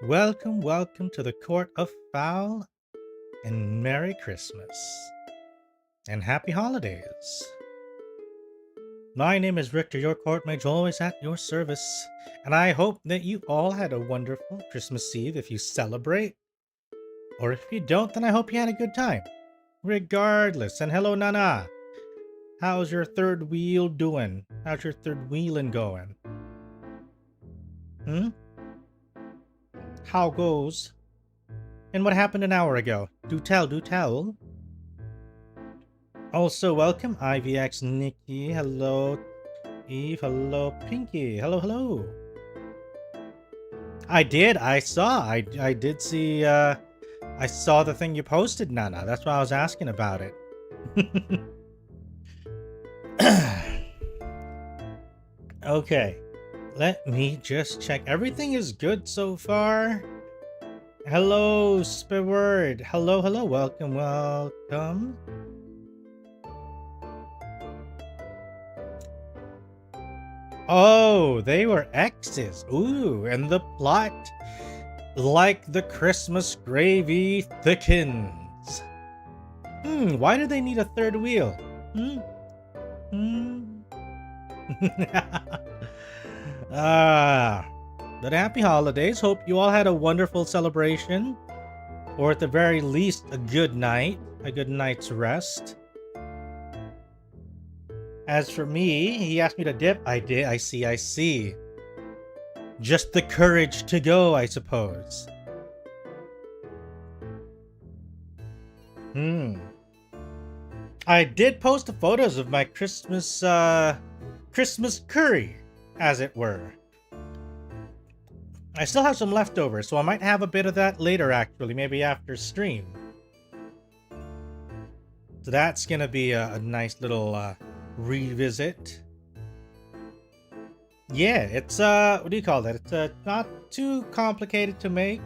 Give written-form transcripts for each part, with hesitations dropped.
Welcome, welcome to the Court of Fowl, and Merry Christmas, and Happy Holidays. My name is Richter, your court mage, always at your service, and I hope that you all had a wonderful Christmas Eve if you celebrate. Or if you don't, then I hope you had a good time. Regardless, and hello Nana! How's your third wheel doing? How's your third wheeling going? How goes? And what happened an hour ago? Do tell, do tell. Also, welcome IVX Nikki. Hello, Eve. Hello, Pinky. Hello, hello. I did see, I saw the thing you posted, Nana. That's why I was asking about it. Okay. Let me just check. Everything is good so far. Hello, Speward. Hello, hello. Welcome, welcome. Oh, they were exes. Ooh, and the plot, like the Christmas gravy, thickens. Why do they need a third wheel? But happy holidays. Hope you all had a wonderful celebration, or at the very least a good night's rest. As for me, he asked me to dip. I did. I see. Just the courage to go, I suppose. I did post the photos of my Christmas curry, as it were. I still have some leftovers, so I might have a bit of that later, actually, maybe after stream. So that's gonna be a nice little revisit. Yeah, it's what do you call that? It's not too complicated to make.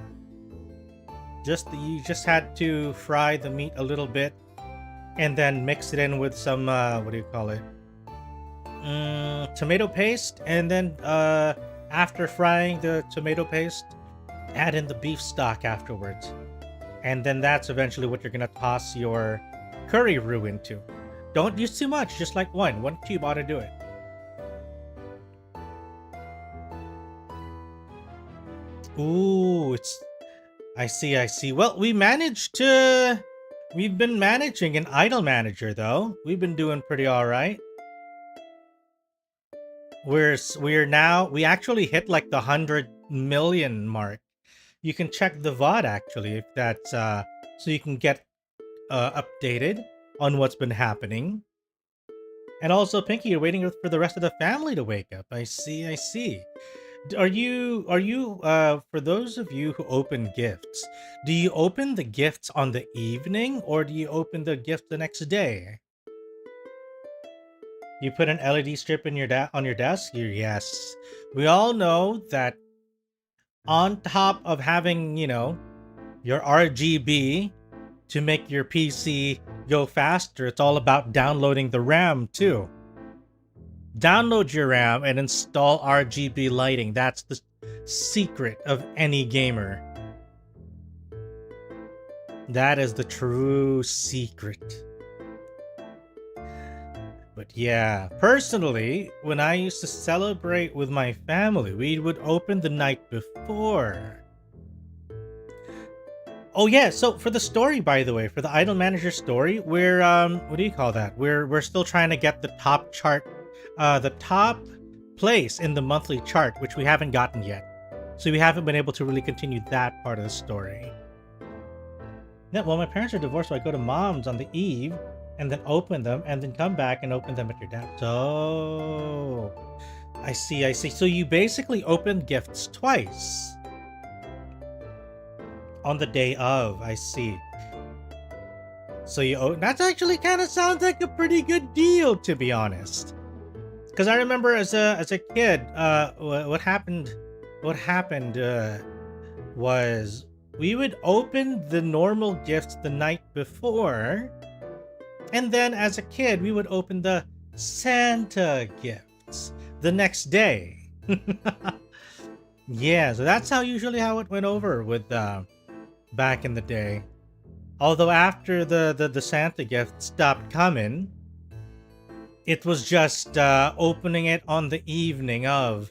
You just had to fry the meat a little bit and then mix it in with some what do you call it? Tomato paste, and then after frying the tomato paste, add in the beef stock afterwards. And then that's eventually what you're gonna toss your curry roux into. Don't use too much, just like one cube ought to do it. Ooh, I see. Well, we've been managing an idle manager though. We've been doing pretty alright. We actually hit like the 100 million mark. You can check the VOD actually if that's so you can get updated on what's been happening. And also, Pinky, you're waiting for the rest of the family to wake up. I see. Are you for those of you who open gifts, do you open the gifts on the evening or do you open the gift the next day? You put an LED strip in on your desk? Yes. We all know that on top of having, your RGB to make your PC go faster, it's all about downloading the RAM too. Download your RAM and install RGB lighting. That's the secret of any gamer. That is the true secret. But yeah, personally, when I used to celebrate with my family, we would open the night before. Oh yeah, so for the story, by the way, for the Idle Manager story, we're what do you call that? We're still trying to get the top chart, the top place in the monthly chart, which we haven't gotten yet. So we haven't been able to really continue that part of the story. Yeah, well, my parents are divorced, so I go to mom's on the eve and then open them and then come back and open them at your dad's. Oh, I see. So you basically open gifts twice. On the day of, I see. So that actually kind of sounds like a pretty good deal, to be honest. Because I remember as a kid, what happened was we would open the normal gifts the night before, and then as a kid we would open the Santa gifts the next day. Yeah, so that's usually how it went over with back in the day. Although after the Santa gift stopped coming, it was just opening it on the evening of.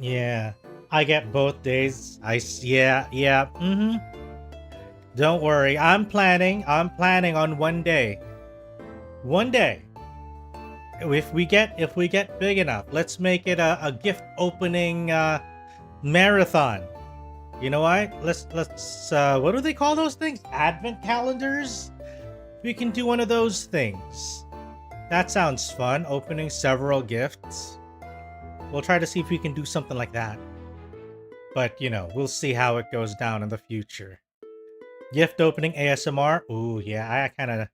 Yeah, I get both days. Yeah. Don't worry, I'm planning on one day. One day. If we get big enough, let's make it a gift opening marathon. You know what? Let's what do they call those things? Advent calendars? We can do one of those things. That sounds fun, opening several gifts. We'll try to see if we can do something like that. But, you know, we'll see how it goes down in the future. Gift opening ASMR? Ooh, yeah, I kind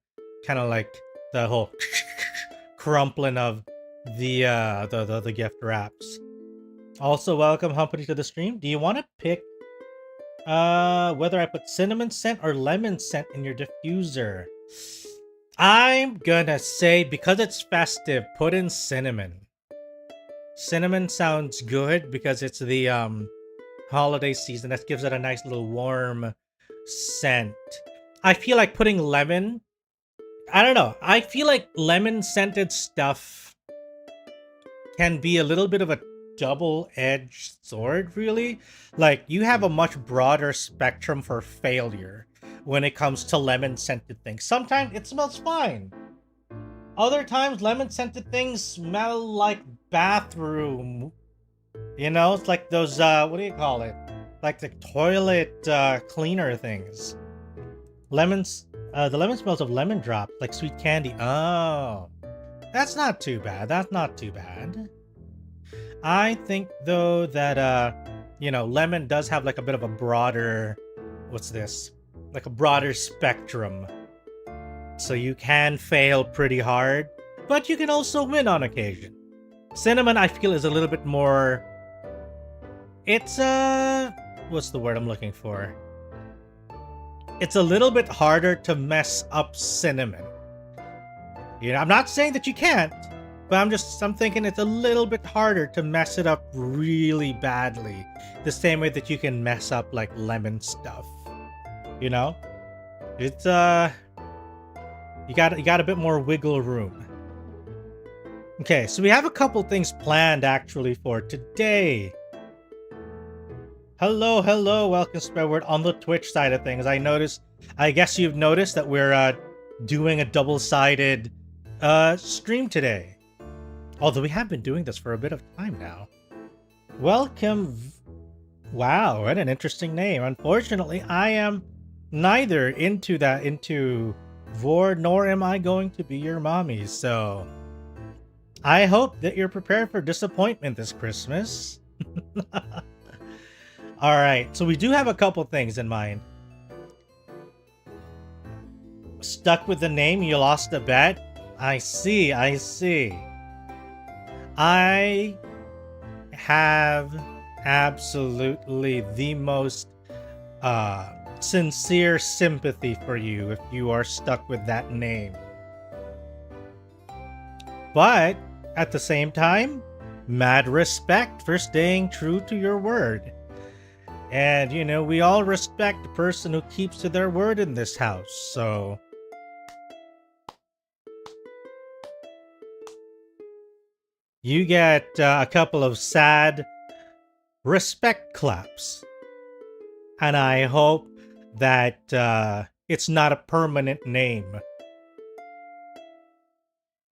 of like the whole crumpling of the gift wraps. Also, welcome Humpty to the stream. Do you want to pick whether I put cinnamon scent or lemon scent in your diffuser? I'm gonna say, because it's festive, put in cinnamon. Cinnamon sounds good because it's the holiday season. That gives it a nice little warm scent. I feel like putting lemon, I don't know, I feel like lemon scented stuff can be a little bit of a double-edged sword, really. Like, you have a much broader spectrum for failure when it comes to lemon scented things. Sometimes it smells fine. Other times lemon scented things smell like bathroom. You know, it's like those what do you call it? Like the toilet cleaner things. Lemons, the lemon smells of lemon drops, like sweet candy. Oh, that's not too bad. That's not too bad. I think though that you know, lemon does have like a bit of a broader, what's this? Like a broader spectrum. So you can fail pretty hard, but you can also win on occasion. Cinnamon, I feel, is a little bit more. It's what's the word I'm looking for? It's a little bit harder to mess up cinnamon. You know, I'm not saying that you can't, but I'm thinking it's a little bit harder to mess it up really badly. The same way that you can mess up like lemon stuff. You know? It's you got a bit more wiggle room. Okay, so we have a couple things planned actually for today. Hello, welcome Spreadword on the Twitch side of things. I guess you've noticed that we're doing a double-sided stream today. Although we have been doing this for a bit of time now. Welcome. Wow, what an interesting name. Unfortunately, I am neither into Vor, nor am I going to be your mommy, so I hope that you're prepared for disappointment this Christmas. Alright, so we do have a couple things in mind. Stuck with the name, you lost a bet? I see. I have absolutely the most sincere sympathy for you if you are stuck with that name. But at the same time, mad respect for staying true to your word. And, you know, we all respect the person who keeps to their word in this house, so you get a couple of sad respect claps. And I hope that it's not a permanent name.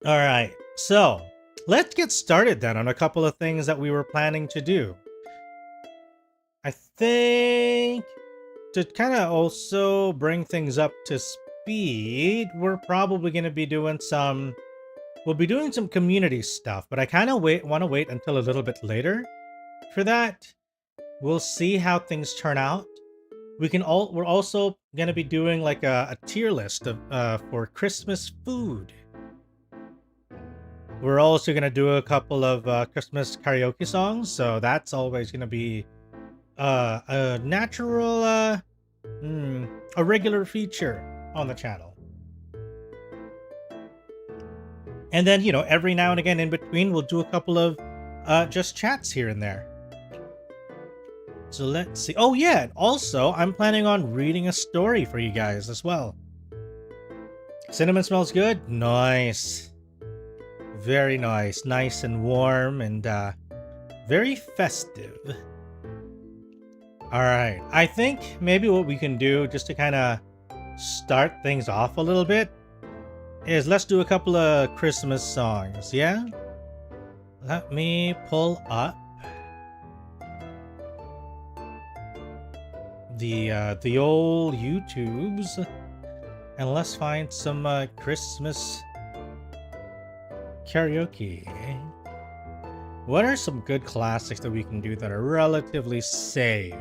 Alright, so let's get started then on a couple of things that we were planning to do. I think to kind of also bring things up to speed, we're probably going to be doing we'll be doing some community stuff, but I kind of want to wait until a little bit later for that. We'll see how things turn out. We're also going to be doing like a tier list of for Christmas food. We're also going to do a couple of Christmas karaoke songs, so that's always going to be a natural a regular feature on the channel. And then, every now and again in between, we'll do a couple of just chats here and there. So let's see. Oh, yeah. Also, I'm planning on reading a story for you guys as well. Cinnamon smells good? Nice. Very nice. Nice and warm and very festive. All right. I think maybe what we can do just to kind of start things off a little bit is let's do a couple of Christmas songs, yeah? Let me pull up the old YouTubes and let's find some Christmas karaoke. What are some good classics that we can do that are relatively safe?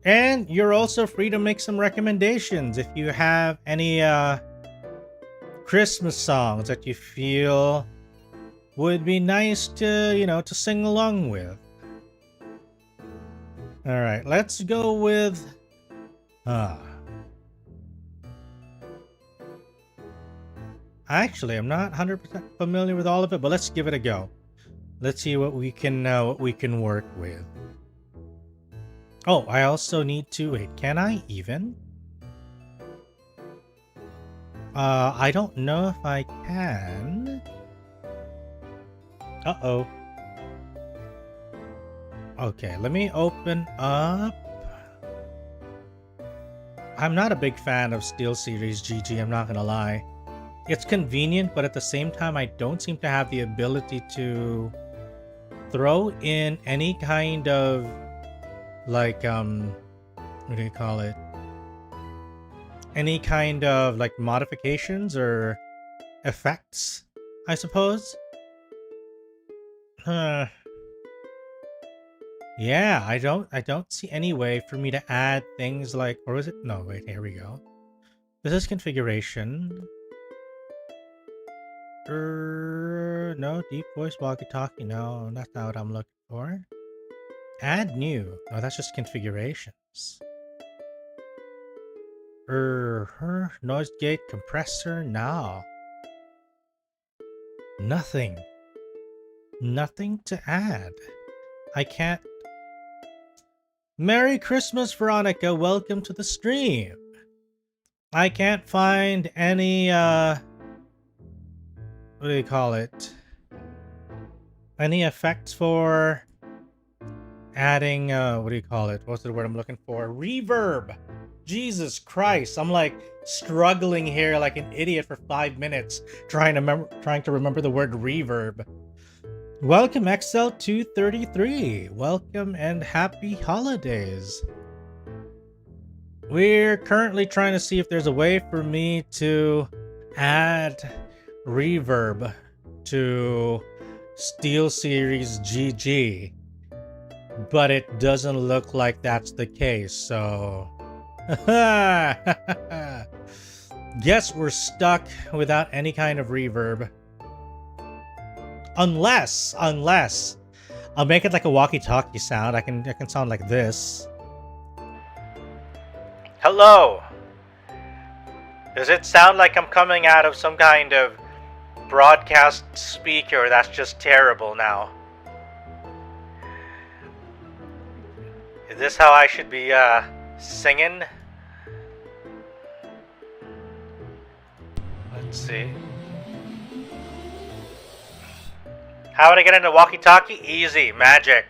And you're also free to make some recommendations if you have any Christmas songs that you feel would be nice to, to sing along with. All right, let's go with Actually, I'm not 100% familiar with all of it, but let's give it a go. Let's see what we can work with. Oh, I also need to wait. Can I even? I don't know if I can. Uh-oh. Okay, let me open up. I'm not a big fan of SteelSeries GG, I'm not gonna lie. It's convenient, but at the same time, I don't seem to have the ability to throw in any kind of, like, what do you call it? Any kind of, like, modifications or effects, I suppose? Yeah, I don't see any way for me to add things like, or is it? No, wait, here we go. This is configuration. No, deep voice walkie-talkie. No, that's not what I'm looking for. Add new. Oh, that's just configurations. Noise gate compressor. No. Nothing. Nothing to add. I can't. Merry Christmas, Veronica. Welcome to the stream. I can't find any, what do you call it? Any effects for adding, what do you call it? What's the word I'm looking for? Reverb. Jesus Christ. I'm like struggling here like an idiot for 5 minutes trying to remember the word reverb. Welcome XL233. Welcome and happy holidays. We're currently trying to see if there's a way for me to add reverb to SteelSeries GG, but it doesn't look like that's the case, so guess we're stuck without any kind of reverb. Unless I'll make it like a walkie-talkie sound. I can sound like this. Hello. Does it sound like I'm coming out of some kind of broadcast speaker that's just terrible now? Is this how I should be singing? Let's see. How would I get into walkie-talkie? Easy. Magic.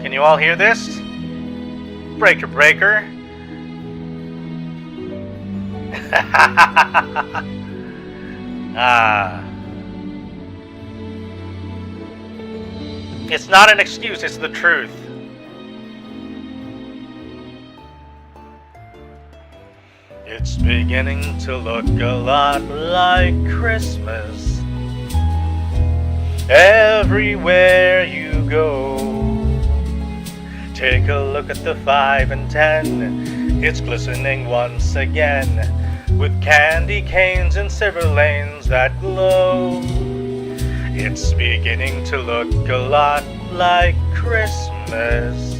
Can you all hear this? Breaker, breaker. It's not an excuse, it's the truth. It's beginning to look a lot like Christmas everywhere you go. Take a look at the 5 and 10. It's glistening once again with candy canes and silver lanes that glow. It's beginning to look a lot like Christmas.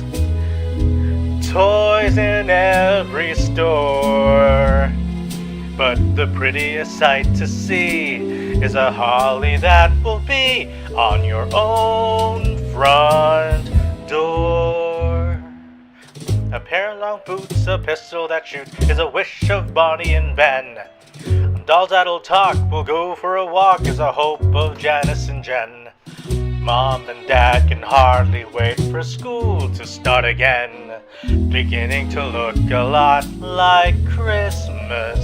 Toys in every store. But the prettiest sight to see is a holly that will be on your own front door. A pair of long boots, a pistol that shoots, is a wish of Bonnie and Ben. Dolls that'll talk will go for a walk is a hope of Janice and Jen. Mom and Dad can hardly wait for school to start again. Beginning to look a lot like Christmas.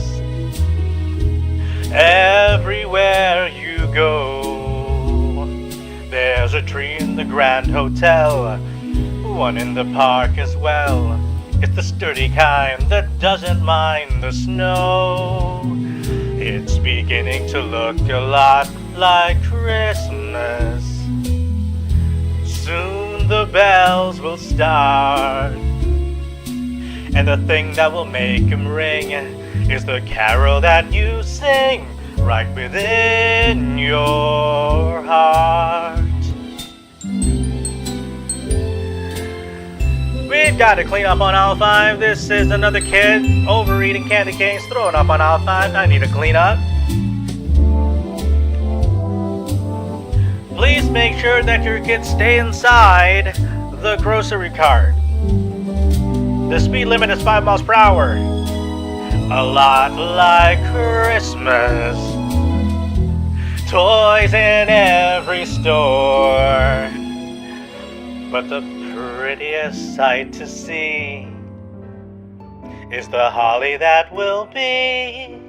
Everywhere you go, there's a tree in the Grand Hotel, one in the park as well. It's the sturdy kind that doesn't mind the snow. It's beginning to look a lot like Christmas. Soon the bells will start, and the thing that will make them ring is the carol that you sing right within your heart. We've got to clean up on aisle 5. This is another kid overeating candy canes, throwing up on aisle 5. I need to clean up. Please make sure that your kids stay inside the grocery cart. The speed limit is 5 miles per hour. A lot like Christmas. Toys in every store. But the prettiest sight to see is the holly that will be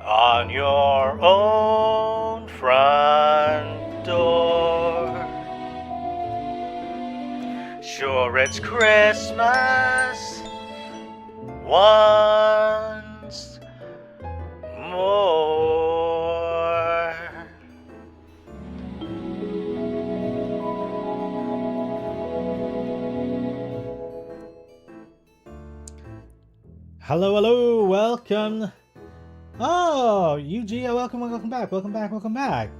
on your own front door. Sure, it's Christmas once more. Hello, hello, welcome. Oh, Yuji, welcome back.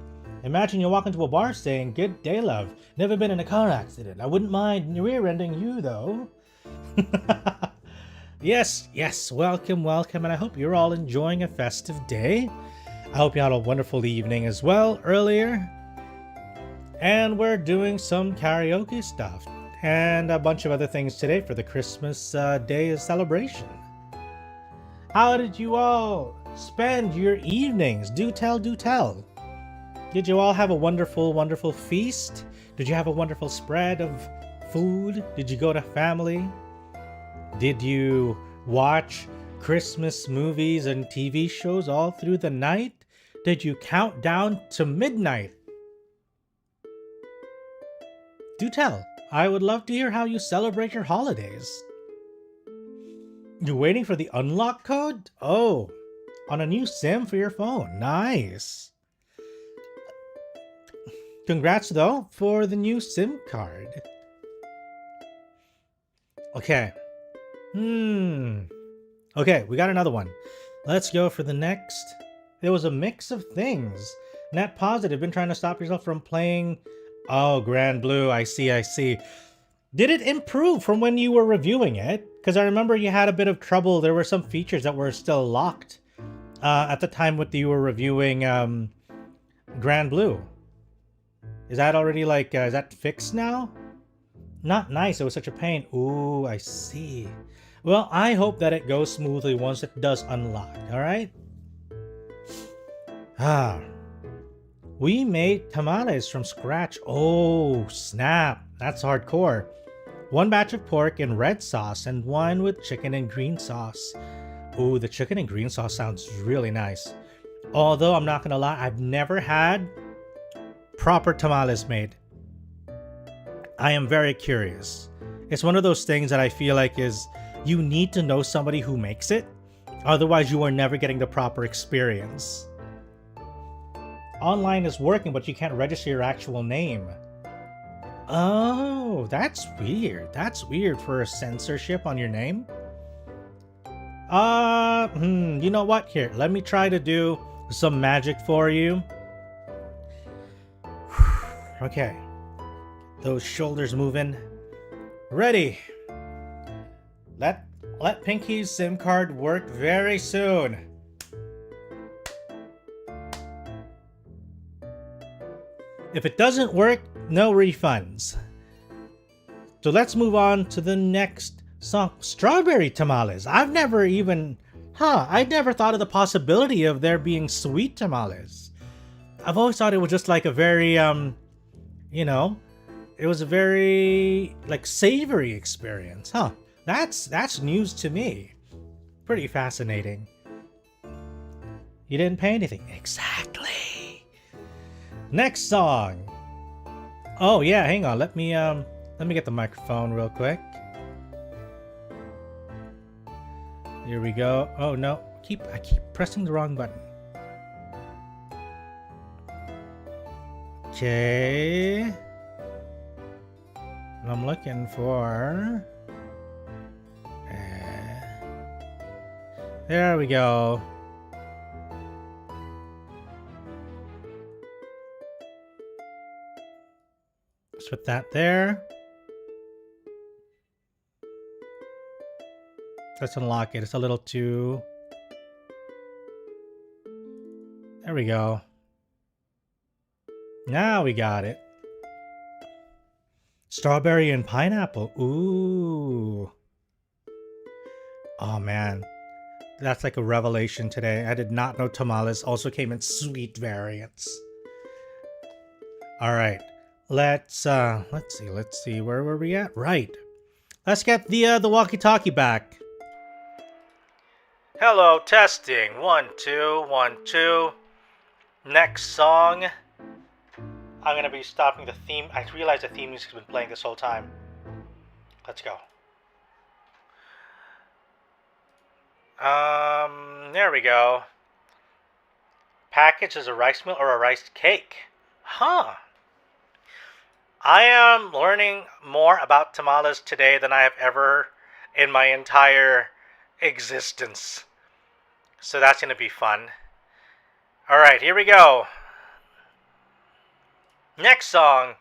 Imagine you walk into a bar saying, "Good day, love. Never been in a car accident. I wouldn't mind rear-ending you, though." Yes, welcome, and I hope you're all enjoying a festive day. I hope you had a wonderful evening as well earlier. And we're doing some karaoke stuff and a bunch of other things today for the Christmas Day celebration. How did you all spend your evenings? Do tell. Did you all have a wonderful feast? Did you have a wonderful spread of food? Did you go to family? Did you watch Christmas movies and TV shows all through the night? Did you count down to midnight? Do tell. I would love to hear how you celebrate your holidays. You're waiting for the unlock code? Oh, on a new SIM for your phone. Nice. Congrats, though, for the new SIM card. Okay. Okay, we got another one. Let's go for the next. There was a mix of things. Net positive, been trying to stop yourself from playing. Oh, Grand Blue, I see. Did it improve from when you were reviewing it? Because I remember you had a bit of trouble. There were some features that were still locked at the time when you were reviewing Grand Blue. Is that already is that fixed now? Not nice. It was such a pain. Ooh, I see. Well, I hope that it goes smoothly once it does unlock. All right. We made tamales from scratch. Oh, snap. That's hardcore. 1 batch of pork in red sauce and 1 with chicken and green sauce. Ooh, the chicken and green sauce sounds really nice. Although, I'm not gonna lie, I've never had proper tamales made. I am very curious. It's one of those things that I feel like is you need to know somebody who makes it. Otherwise, you are never getting the proper experience. Online is working, but you can't register your actual name. Oh, that's weird. That's weird for a censorship on your name. You know what? Here, let me try to do some magic for you. Okay. Those shoulders moving. Ready. Let Pinky's SIM card work very soon. If it doesn't work, no refunds. So let's move on to the next song. Strawberry tamales. I'd never thought of the possibility of there being sweet tamales. I've always thought it was just like a very, it was a very, like, savory experience. Huh. That's news to me. Pretty fascinating. You didn't pay anything. Exactly. Next song. Oh yeah, hang on. Let me get the microphone real quick. Here we go. Oh no. I keep pressing the wrong button. Okay. What I'm looking for. There we go. Let's put that there. Let's unlock it. It's a little too... There we go. Now we got it. Strawberry and pineapple. Ooh. Oh man. That's like a revelation today. I did not know tamales also came in sweet variants. All right. Let's see. Where were we at? Right. Let's get the walkie-talkie back. Hello, testing. 1 2 1 2. Next song. I'm gonna be stopping the theme. I realize the theme music's been playing this whole time. Let's go. There we go. Package is a rice meal or a rice cake. Huh. I am learning more about tamales today than I have ever in my entire existence. So that's gonna be fun. Alright, here we go. Next song.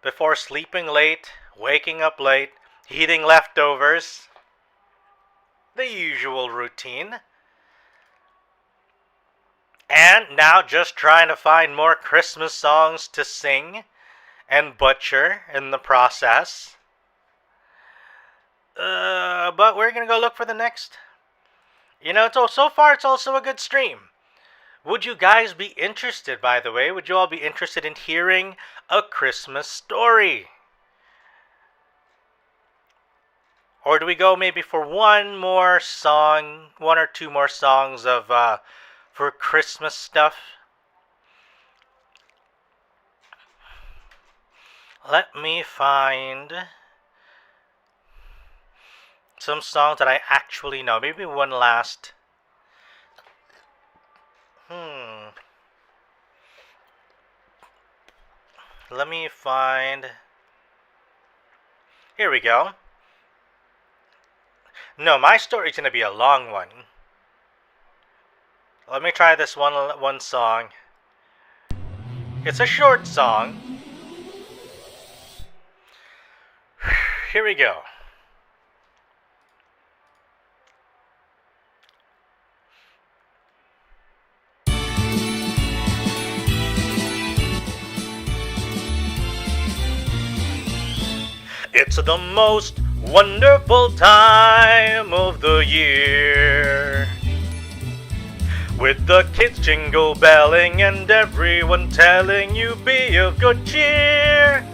before sleeping late, waking up late, eating leftovers. The usual routine. And now just trying to find more Christmas songs to sing and butcher in the process. But we're gonna go look for the next. You know, so far it's also a good stream. Would you guys be interested, by the way? Would you all be interested in hearing a Christmas story? Or do we go maybe for one more song, one or two more songs of for Christmas stuff? Let me find some songs that I actually know. Maybe one last. Let me find. Here we go. No, my story's gonna be a long one. Let me try this one song. It's a short song. Here we go. It's the most wonderful time of the year, with the kids jingle belling and everyone telling you be of good cheer.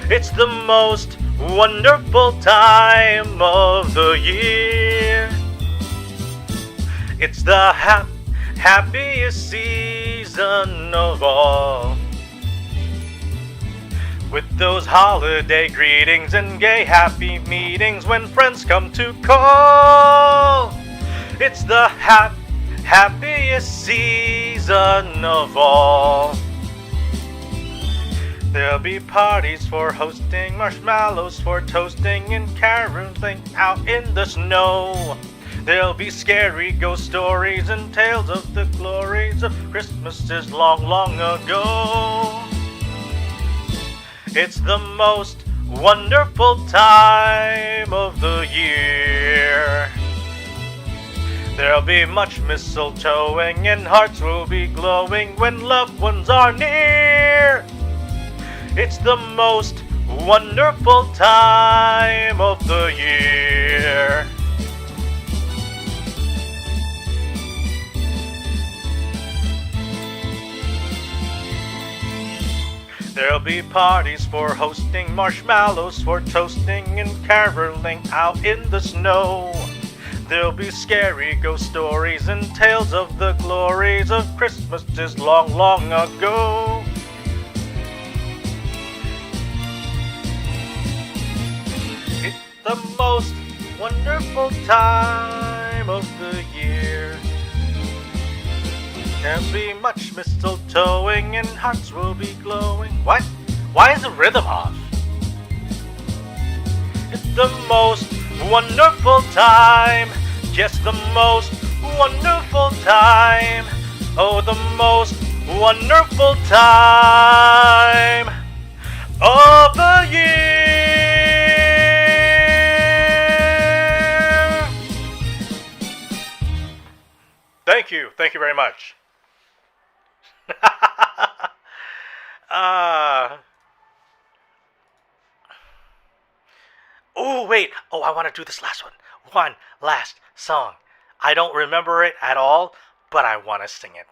It's the most wonderful time of the year. It's the happiest season of all, with those holiday greetings and gay happy meetings when friends come to call. It's the happiest season of all. There'll be parties for hosting, marshmallows for toasting, and caroling out in the snow. There'll be scary ghost stories and tales of the glories of Christmases long, long ago. It's the most wonderful time of the year. There'll be much mistletoeing and hearts will be glowing when loved ones are near. It's the most wonderful time of the year. There'll be parties for hosting, marshmallows for toasting, and caroling out in the snow. There'll be scary ghost stories and tales of the glories of Christmases long, long ago. It's the most wonderful time of the year. There'll be much mistletoeing and hearts will be glowing. What? Why is the rhythm off? It's the most wonderful time. Yes, the most wonderful time. Oh, the most wonderful time of the year. Thank you. Thank you very much. Oh, wait. Oh, I want to do this last one. One last song. I don't remember it at all, but I want to sing it.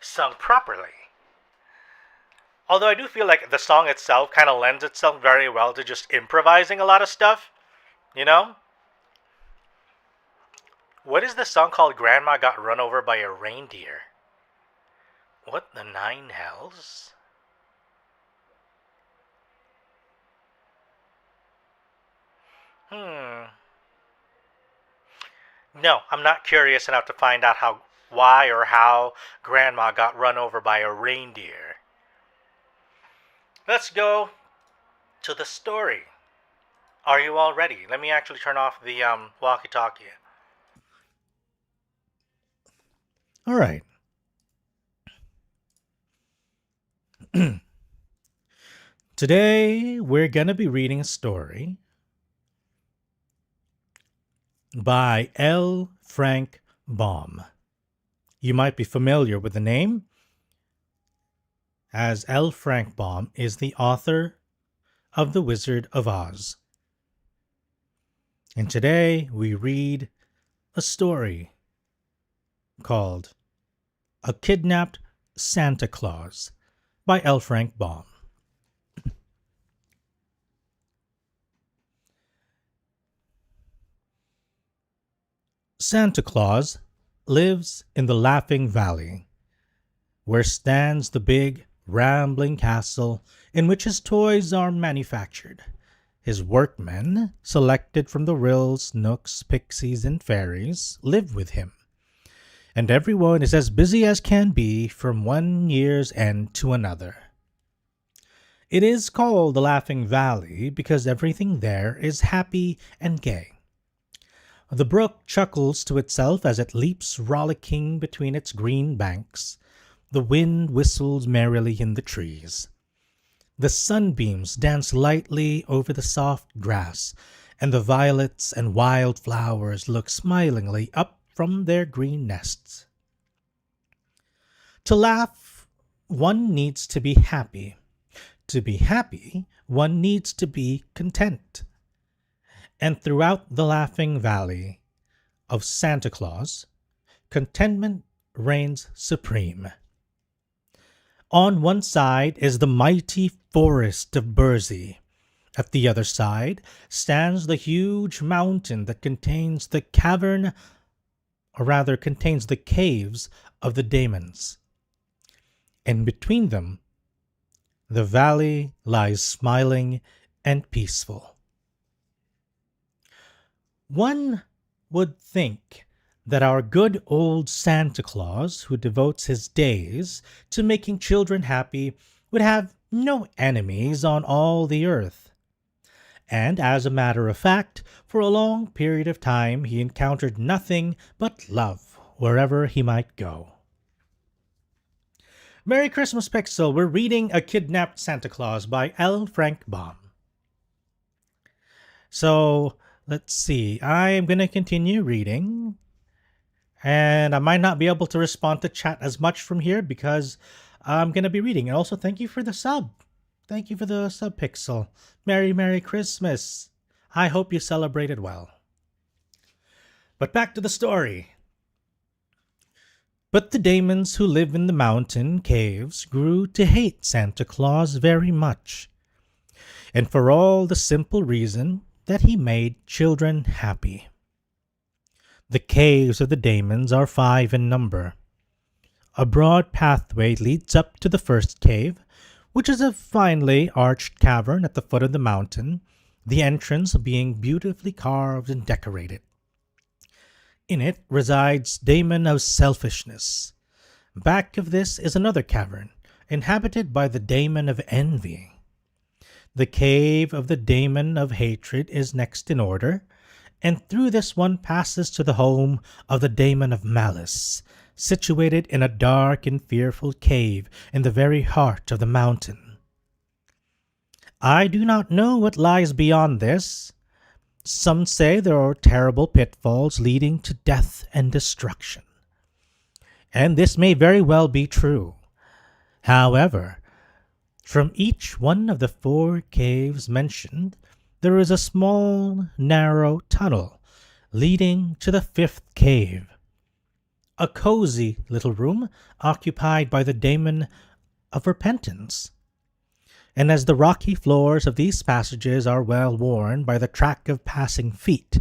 sung properly. Although I do feel like the song itself kind of lends itself very well to just improvising a lot of stuff, you know? What is the song called Grandma Got Run Over by a Reindeer? What the nine hells? No, I'm not curious enough to find out why or how Grandma got run over by a reindeer. Let's go to the story. Are you all ready? Let me actually turn off the walkie-talkie. All right. Today, we're going to be reading a story by L. Frank Baum. You might be familiar with the name, as L. Frank Baum is the author of The Wizard of Oz. And today we read a story called A Kidnapped Santa Claus by L. Frank Baum. Santa Claus lives in the Laughing Valley, where stands the big, rambling castle in which his toys are manufactured. His workmen, selected from the Ryls, Knooks, Pixies, and Fairies, live with him, and everyone is as busy as can be from one year's end to another. It is called the Laughing Valley because everything there is happy and gay. The brook chuckles to itself as it leaps rollicking between its green banks. The wind whistles merrily in the trees. The sunbeams dance lightly over the soft grass, and the violets and wild flowers look smilingly up from their green nests. To laugh, one needs to be happy. To be happy, one needs to be content. And throughout the Laughing Valley of Santa Claus, contentment reigns supreme. On one side is the mighty forest of Burzee. At the other side stands the huge mountain that contains the caves of the demons. And between them, the valley lies smiling and peaceful. One would think that our good old Santa Claus, who devotes his days to making children happy, would have no enemies on all the earth. And as a matter of fact, for a long period of time he encountered nothing but love wherever he might go. Merry Christmas, Pixel! We're reading A Kidnapped Santa Claus by L. Frank Baum. So, let's see. I am going to continue reading. And I might not be able to respond to chat as much from here because I'm going to be reading. And also, thank you for the sub. Thank you for the sub, Pixel. Merry Christmas. I hope you celebrated well. But back to the story. But the demons who live in the mountain caves grew to hate Santa Claus very much. And for all the simple reason that he made children happy. The caves of the demons are 5 in number. A broad pathway leads up to the first cave, which is a finely arched cavern at the foot of the mountain, the entrance being beautifully carved and decorated. In it resides Demon of Selfishness. Back of this is another cavern, inhabited by the Demon of Envy. The cave of the Demon of Hatred is next in order, and through this one passes to the home of the Demon of Malice, situated in a dark and fearful cave in the very heart of the mountain. I do not know what lies beyond this. Some say there are terrible pitfalls leading to death and destruction. And this may very well be true. However, from each one of the 4 caves mentioned, there is a small, narrow tunnel leading to the 5th cave. a cozy little room occupied by the daemon of repentance. And as the rocky floors of these passages are well worn by the track of passing feet,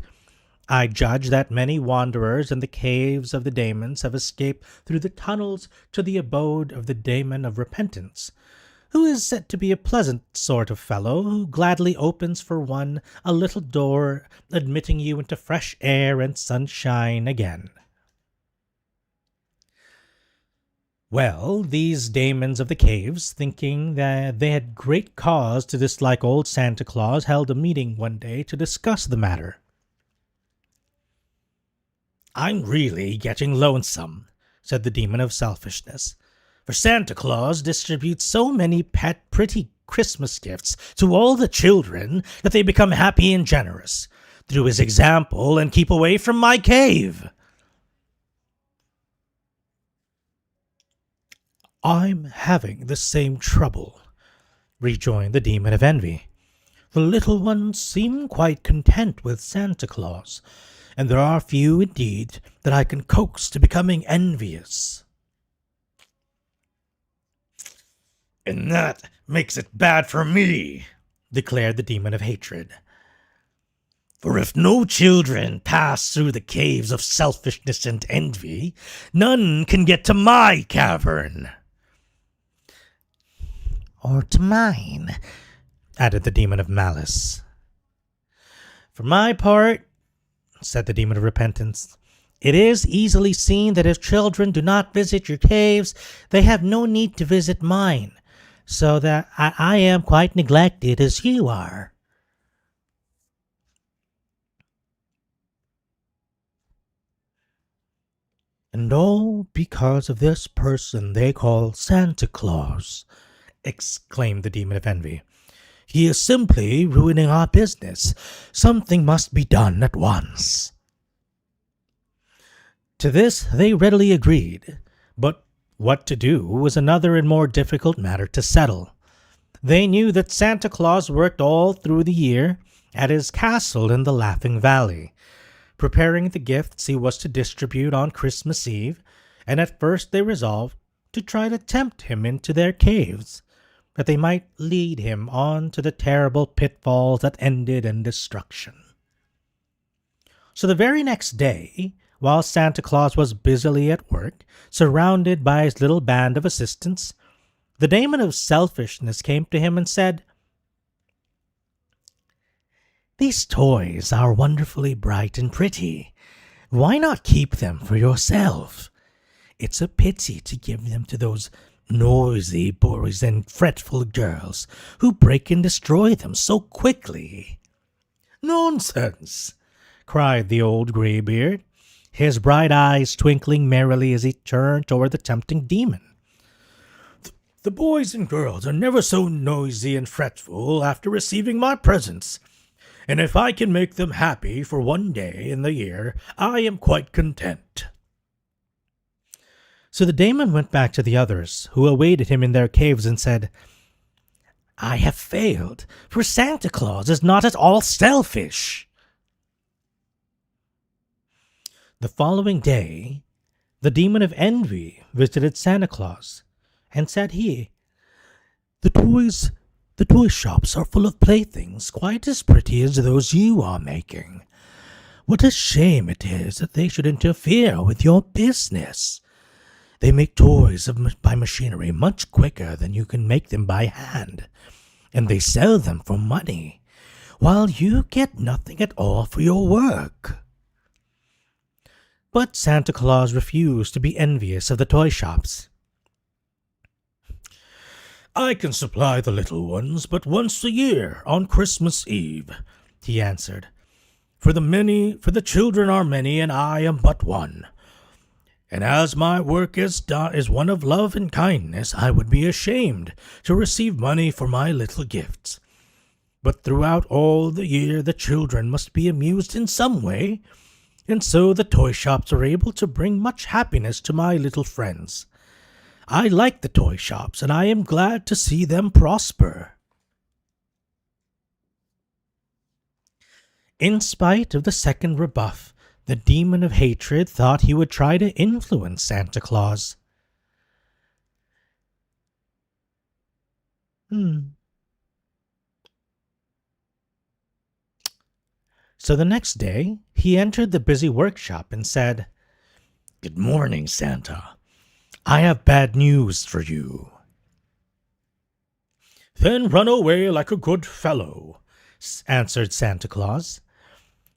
I judge that many wanderers in the caves of the daemons have escaped through the tunnels to the abode of the daemon of repentance, who is said to be a pleasant sort of fellow who gladly opens for one a little door, admitting you into fresh air and sunshine again. Well, these daemons of the caves, thinking that they had great cause to dislike old Santa Claus, held a meeting one day to discuss the matter. "I'm really getting lonesome," said the demon of selfishness, "for Santa Claus distributes so many pet, pretty Christmas gifts to all the children that they become happy and generous, through his example, and keep away from my cave." "I'm having the same trouble," rejoined the demon of envy. "The little ones seem quite content with Santa Claus, and there are few indeed that I can coax to becoming envious." "And that makes it bad for me," declared the demon of hatred. "For if no children pass through the caves of selfishness and envy, none can get to my cavern." "Or to mine," added the demon of malice. "For my part," said the demon of repentance, "it is easily seen that if children do not visit your caves, they have no need to visit mine, so that I am quite neglected as you are." "And all because of this person they call Santa Claus," exclaimed the demon of envy. "He is simply ruining our business. Something must be done at once." To this they readily agreed, but what to do was another and more difficult matter to settle. They knew that Santa Claus worked all through the year at his castle in the Laughing Valley, preparing the gifts he was to distribute on Christmas Eve, and at first they resolved to try to tempt him into their caves, that they might lead him on to the terrible pitfalls that ended in destruction. So the very next day, while Santa Claus was busily at work, surrounded by his little band of assistants, the demon of selfishness came to him and said, "These toys are wonderfully bright and pretty. Why not keep them for yourself? It's a pity to give them to those noisy boys and fretful girls who break and destroy them so quickly." "Nonsense!" cried the old graybeard, his bright eyes twinkling merrily as he turned toward the tempting demon. The boys and girls are never so noisy and fretful after receiving my presents, and if I can make them happy for one day in the year, I am quite content." So the demon went back to the others, who awaited him in their caves, and said, "I have failed, for Santa Claus is not at all selfish." The following day, the demon of envy visited Santa Claus, and said he, The toy shops are full of playthings quite as pretty as those you are making. What a shame it is that they should interfere with your business. They make toys by machinery much quicker than you can make them by hand, and they sell them for money, while you get nothing at all for your work." But Santa Claus refused to be envious of the toy shops. "I can supply the little ones but once a year, on Christmas Eve," he answered. For the children are many, and I am but one. And as my work is one of love and kindness, I would be ashamed to receive money for my little gifts. But throughout all the year the children must be amused in some way, and so the toy shops are able to bring much happiness to my little friends. I like the toy shops, and I am glad to see them prosper." In spite of the second rebuff, the demon of hatred thought he would try to influence Santa Claus. So the next day, he entered the busy workshop and said, "Good morning, Santa. I have bad news for you." "Then run away like a good fellow," answered Santa Claus.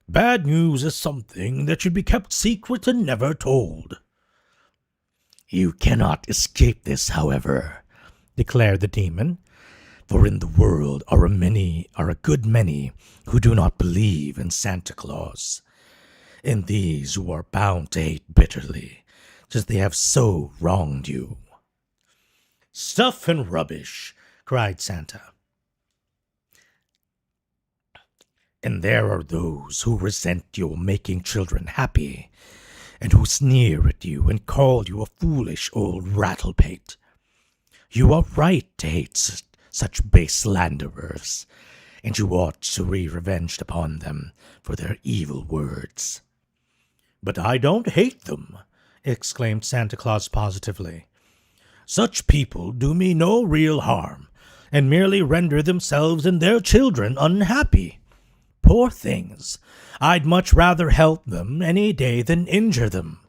"Bad news is something that should be kept secret and never told." "You cannot escape this, however," declared the demon, "for in the world are a good many who do not believe in Santa Claus, and these who are bound to hate bitterly, since they have so wronged you." "Stuff and rubbish," cried Santa. "And there are those who resent your making children happy, and who sneer at you and call you a foolish old rattlepate. You are right to hate such base slanderers, and you ought to be revenged upon them for their evil words." "But I don't hate them," exclaimed Santa Claus positively. "Such people do me no real harm, and merely render themselves and their children unhappy. Poor things! I'd much rather help them any day than injure them."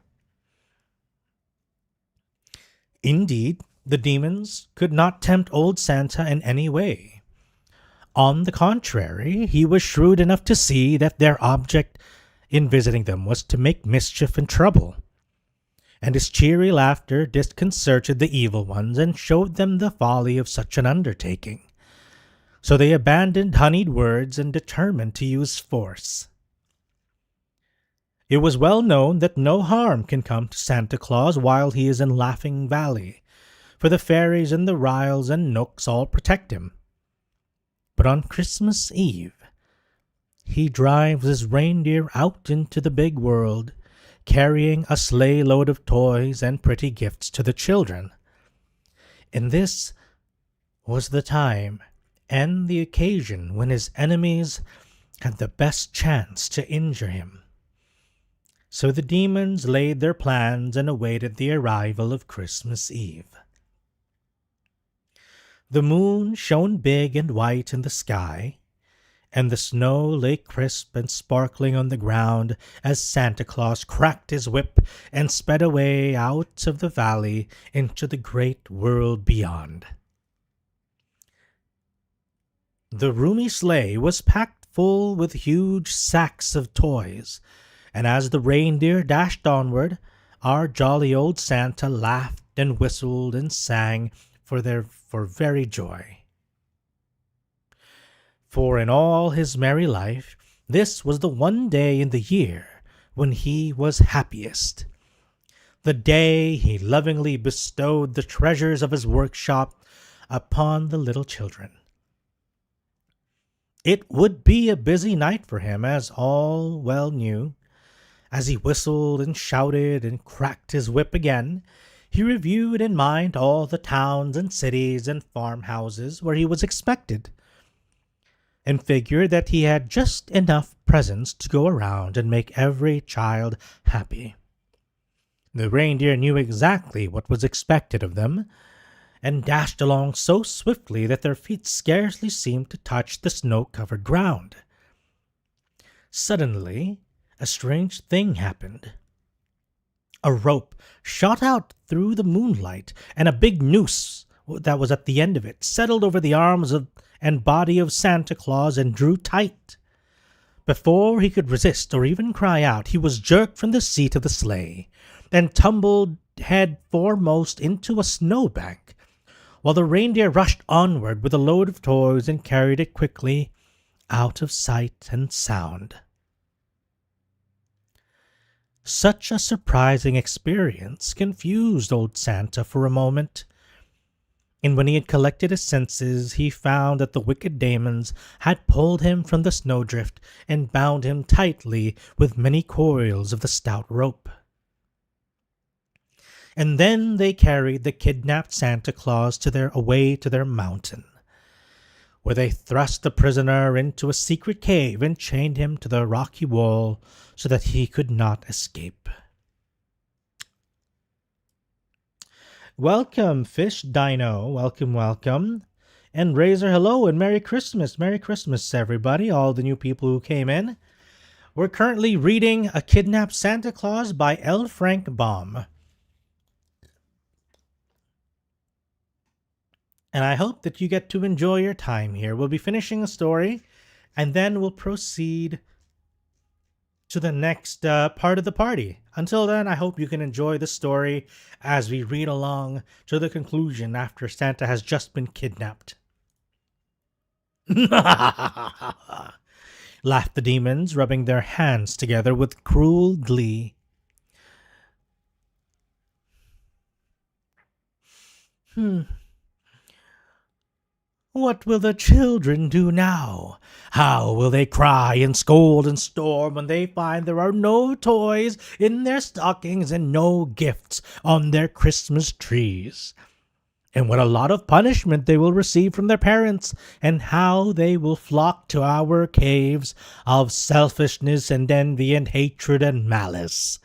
Indeed, the demons could not tempt old Santa in any way. On the contrary, he was shrewd enough to see that their object in visiting them was to make mischief and trouble. And his cheery laughter disconcerted the evil ones and showed them the folly of such an undertaking. So they abandoned honeyed words and determined to use force. It was well known that no harm can come to Santa Claus while he is in Laughing Valley, for the fairies and the Ryls and Nooks all protect him. But on Christmas Eve, he drives his reindeer out into the big world, carrying a sleigh load of toys and pretty gifts to the children. And this was the time and the occasion when his enemies had the best chance to injure him. So the demons laid their plans and awaited the arrival of Christmas Eve. The moon shone big and white in the sky, and the snow lay crisp and sparkling on the ground as Santa Claus cracked his whip and sped away out of the valley into the great world beyond. The roomy sleigh was packed full with huge sacks of toys, and as the reindeer dashed onward, our jolly old Santa laughed and whistled and sang for very joy. For in all his merry life, this was the one day in the year when he was happiest. The day he lovingly bestowed the treasures of his workshop upon the little children. It would be a busy night for him, as all well knew. As he whistled and shouted and cracked his whip again, he reviewed in mind all the towns and cities and farmhouses where he was expected, and figured that he had just enough presents to go around and make every child happy. The reindeer knew exactly what was expected of them, and dashed along so swiftly that their feet scarcely seemed to touch the snow-covered ground. Suddenly, a strange thing happened. A rope shot out through the moonlight, and a big noose that was at the end of it settled over the arms and body of Santa Claus and drew tight. Before he could resist or even cry out, he was jerked from the seat of the sleigh and tumbled head foremost into a snowbank, while the reindeer rushed onward with a load of toys and carried it quickly out of sight and sound. Such a surprising experience confused old Santa for a moment, and when he had collected his senses, he found that the wicked demons had pulled him from the snowdrift and bound him tightly with many coils of the stout rope. And then they carried the kidnapped Santa Claus away to their mountain, where they thrust the prisoner into a secret cave and chained him to the rocky wall so that he could not escape. Welcome, Fish Dino. Welcome, welcome. And Razor, hello, and Merry Christmas. Merry Christmas, everybody, all the new people who came in. We're currently reading A Kidnapped Santa Claus by L. Frank Baum. And I hope that you get to enjoy your time here. We'll be finishing a story, and then we'll proceed to the next part of the party. Until then, I hope you can enjoy the story as we read along to the conclusion after Santa has just been kidnapped. Laughed the demons, rubbing their hands together with cruel glee. What will the children do now? How will they cry and scold and storm when they find there are no toys in their stockings and no gifts on their Christmas trees? And what a lot of punishment they will receive from their parents, and how they will flock to our caves of selfishness and envy and hatred and malice.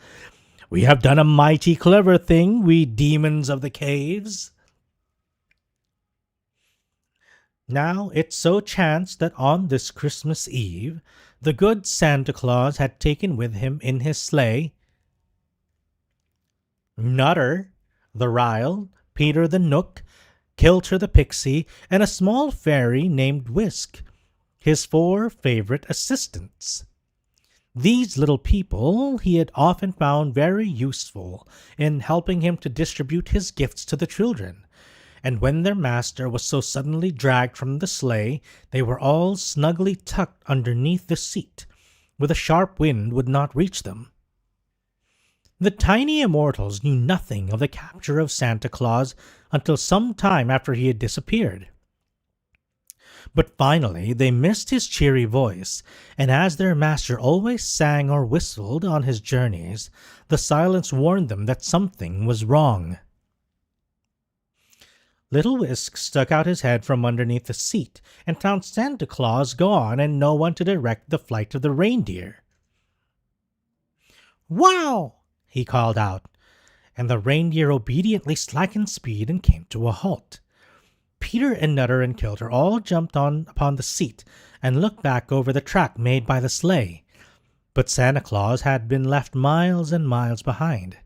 We have done a mighty clever thing, we demons of the caves. Now it so chanced that on this Christmas Eve, the good Santa Claus had taken with him in his sleigh Nutter the Ryle, Peter the Knook, Kilter the Pixie, and a small fairy named Whisk, his 4 favorite assistants. These little people he had often found very useful in helping him to distribute his gifts to the children. And when their master was so suddenly dragged from the sleigh, they were all snugly tucked underneath the seat, where the sharp wind would not reach them. The tiny immortals knew nothing of the capture of Santa Claus until some time after he had disappeared. But finally they missed his cheery voice, and as their master always sang or whistled on his journeys, the silence warned them that something was wrong. Little Whisk stuck out his head from underneath the seat and found Santa Claus gone and no one to direct the flight of the reindeer. "Wow!" he called out, and the reindeer obediently slackened speed and came to a halt. Peter and Nutter and Kilter all jumped upon the seat and looked back over the track made by the sleigh, but Santa Claus had been left miles and miles behind.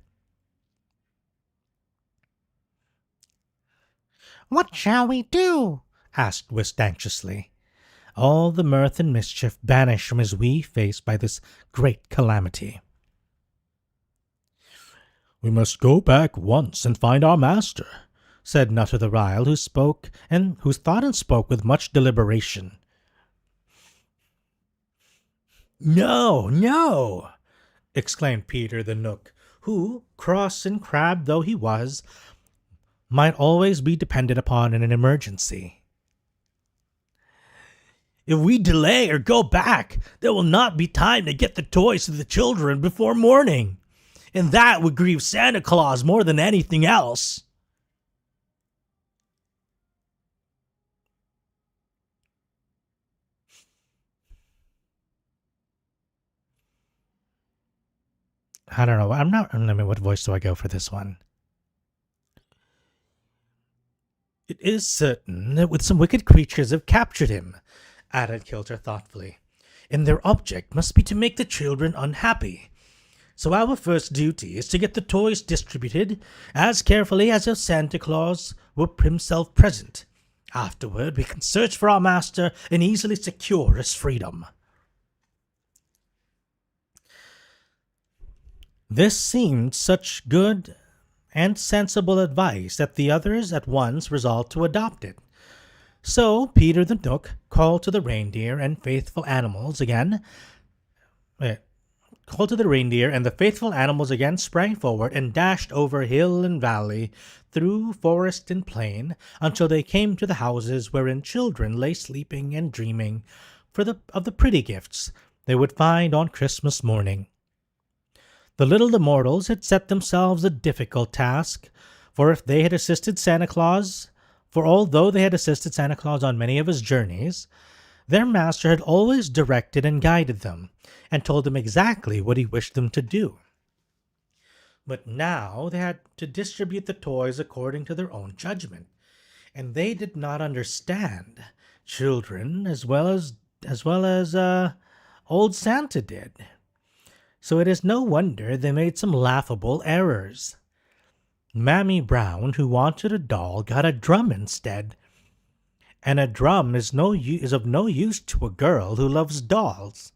"What shall we do?" asked Whisk anxiously. All the mirth and mischief banished from his wee face by this great calamity. "We must go back once and find our master," said Nutter the Ryle, who thought and spoke with much deliberation. "No, no!" exclaimed Peter the Knook, who, cross and crabbed though he was, might always be depended upon in an emergency. "If we delay or go back, there will not be time to get the toys to the children before morning, and that would grieve Santa Claus more than anything else." I don't know. What voice do I go for this one? "It is certain that some wicked creatures have captured him," added Kilter thoughtfully, "and their object must be to make the children unhappy. So our first duty is to get the toys distributed as carefully as if Santa Claus were himself present. Afterward, we can search for our master and easily secure his freedom." This seemed such good and sensible advice that the others at once resolved to adopt it. So Peter the Knook called to the reindeer and the faithful animals again sprang forward and dashed over hill and valley, through forest and plain, until they came to the houses wherein children lay sleeping and dreaming of the pretty gifts they would find on Christmas morning. The little immortals had set themselves a difficult task, for if they had assisted Santa Claus, For although they had assisted Santa Claus on many of his journeys, their master had always directed and guided them, and told them exactly what he wished them to do. But now they had to distribute the toys according to their own judgment, and they did not understand. Children as well as old Santa did. So it is no wonder they made some laughable errors. Mammy Brown, who wanted a doll, got a drum instead. And a drum is of no use to a girl who loves dolls.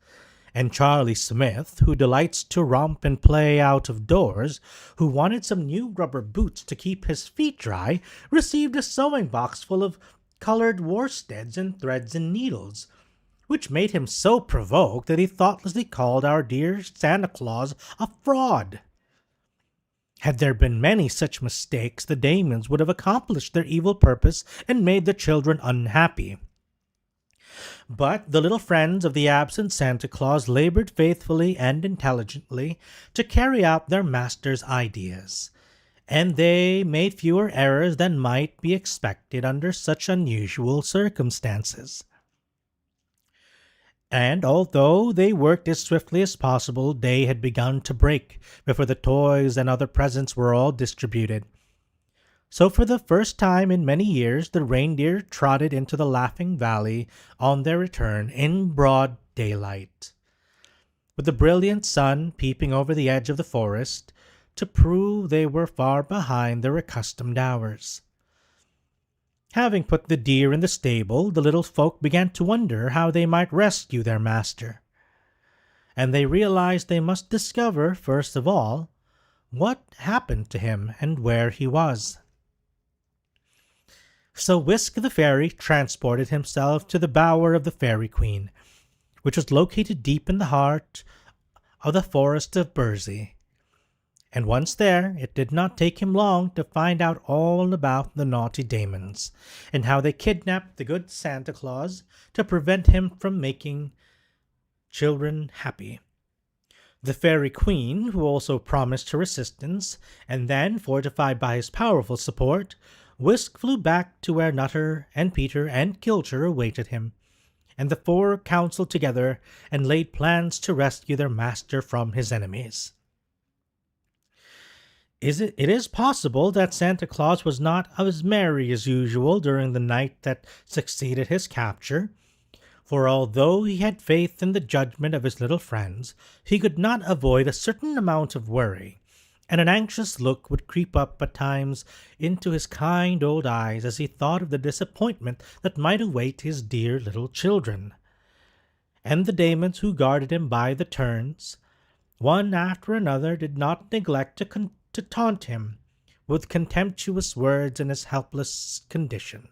And Charlie Smith, who delights to romp and play out of doors, who wanted some new rubber boots to keep his feet dry, received a sewing box full of colored worsteds and threads and needles, which made him so provoked that he thoughtlessly called our dear Santa Claus a fraud. Had there been many such mistakes, the demons would have accomplished their evil purpose and made the children unhappy. But the little friends of the absent Santa Claus labored faithfully and intelligently to carry out their master's ideas, and they made fewer errors than might be expected under such unusual circumstances. And although they worked as swiftly as possible, day had begun to break before the toys and other presents were all distributed. So for the first time in many years, the reindeer trotted into the Laughing Valley on their return in broad daylight, with the brilliant sun peeping over the edge of the forest to prove they were far behind their accustomed hours. Having put the deer in the stable, the little folk began to wonder how they might rescue their master. And they realized they must discover, first of all, what happened to him and where he was. So Whisk the fairy transported himself to the bower of the Fairy Queen, which was located deep in the heart of the forest of Burzee. And once there, it did not take him long to find out all about the naughty demons, and how they kidnapped the good Santa Claus to prevent him from making children happy. The Fairy Queen, who also promised her assistance, and then, fortified by his powerful support, Whisk flew back to where Nutter and Peter and Kilcher awaited him, and the four counseled together and laid plans to rescue their master from his enemies. It is possible that Santa Claus was not as merry as usual during the night that succeeded his capture, for although he had faith in the judgment of his little friends, he could not avoid a certain amount of worry, and an anxious look would creep up at times into his kind old eyes as he thought of the disappointment that might await his dear little children. And the demons who guarded him by the turns, one after another, did not neglect to taunt him with contemptuous words in his helpless condition.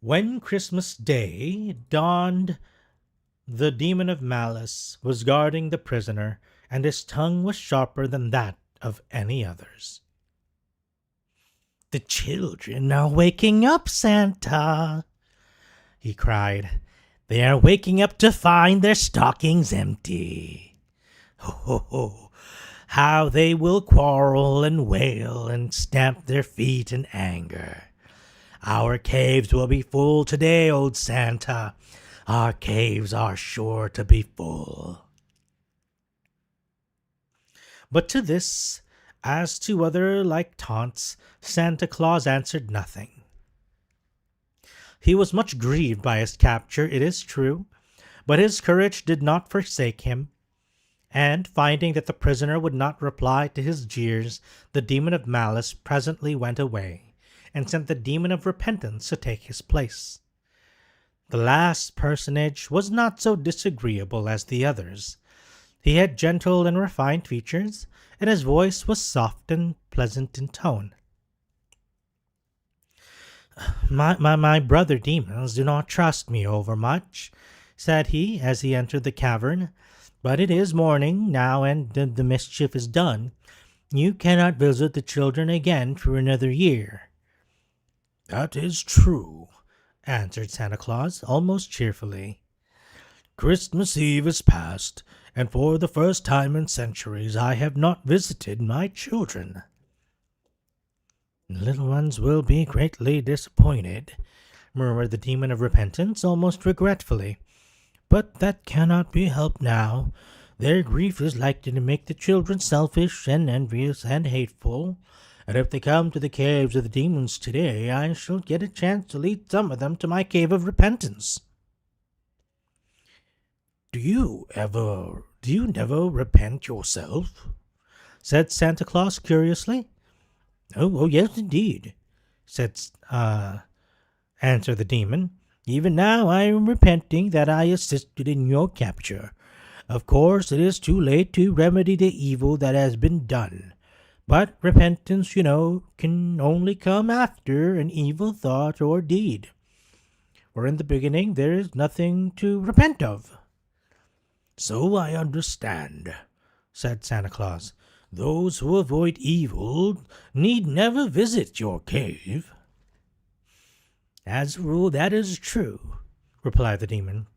When Christmas Day dawned, the demon of malice was guarding the prisoner, and his tongue was sharper than that of any others. "The children are waking up, Santa," he cried. "They are waking up to find their stockings empty. Ho, ho, ho! How they will quarrel and wail and stamp their feet in anger. Our caves will be full today, old Santa. Our caves are sure to be full." But to this, as to other like taunts, Santa Claus answered nothing. He was much grieved by his capture, it is true, but his courage did not forsake him, and finding that the prisoner would not reply to his jeers, the demon of malice presently went away, and sent the demon of repentance to take his place. The last personage was not so disagreeable as the others. He had gentle and refined features, and his voice was soft and pleasant in tone. My brother demons do not trust me overmuch," said he as he entered the cavern, "but it is morning now, and the mischief is done. You cannot visit the children again for another year." "That is true," answered Santa Claus almost cheerfully. "Christmas Eve is past, and for the first time in centuries I have not visited my children. The little ones will be greatly disappointed, murmured the demon of repentance almost regretfully. But that cannot be helped now. Their grief is likely to make the children selfish and envious and hateful, and if they come to the caves of the demons today, I shall get a chance to lead some of them to my cave of repentance. Do you never repent yourself? Said Santa Claus curiously. Oh, yes, indeed, answered the demon. Even now I am repenting that I assisted in your capture. Of course, it is too late to remedy the evil that has been done. But repentance, can only come after an evil thought or deed. For in the beginning there is nothing to repent of. So I understand, said Santa Claus. Those who avoid evil need never visit your cave. As a rule, that is true, replied the demon.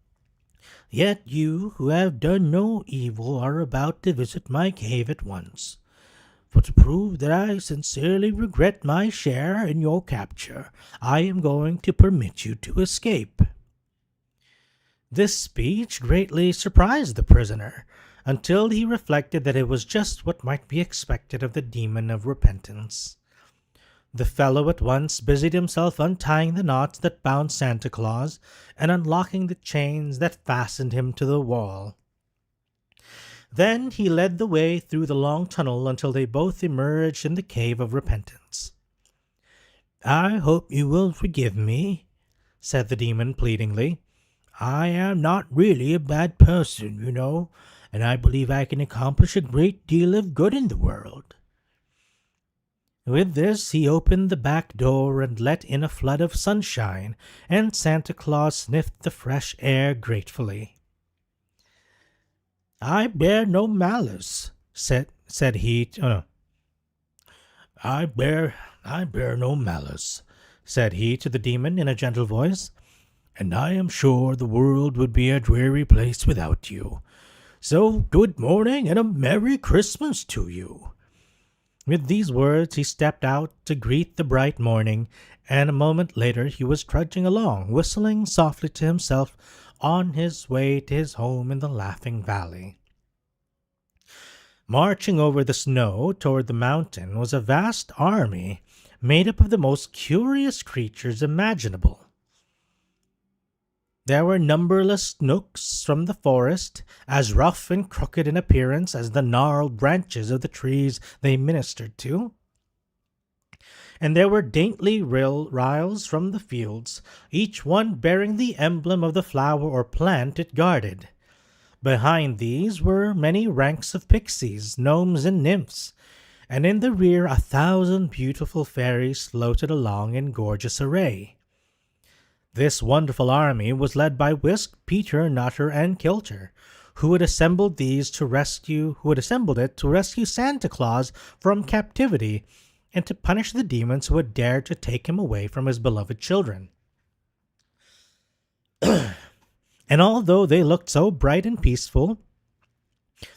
Yet you, who have done no evil, are about to visit my cave at once. For to prove that I sincerely regret my share in your capture, I am going to permit you to escape. This speech greatly surprised the prisoner, until he reflected that it was just what might be expected of the demon of repentance. The fellow at once busied himself untying the knots that bound Santa Claus and unlocking the chains that fastened him to the wall. Then he led the way through the long tunnel until they both emerged in the cave of repentance. I hope you will forgive me, said the demon pleadingly. I am not really a bad person, and I believe I can accomplish a great deal of good in the world. With this, he opened the back door and let in a flood of sunshine, and Santa Claus sniffed the fresh air gratefully. I bear no malice, said he. I bear no malice, said he to the demon in a gentle voice, and I am sure the world would be a dreary place without you. So good morning and a Merry Christmas to you. With these words he stepped out to greet the bright morning, and a moment later he was trudging along, whistling softly to himself on his way to his home in the Laughing Valley. Marching over the snow toward the mountain was a vast army made up of the most curious creatures imaginable. There were numberless snooks from the forest, as rough and crooked in appearance as the gnarled branches of the trees they ministered to. And there were dainty riles from the fields, each one bearing the emblem of the flower or plant it guarded. Behind these were many ranks of pixies, gnomes, and nymphs, and in the rear 1,000 beautiful fairies floated along in gorgeous array. This wonderful army was led by Whisk, Peter, Nutter, and Kilter, who had assembled it to rescue Santa Claus from captivity and to punish the demons who had dared to take him away from his beloved children. And although they looked so bright and peaceful,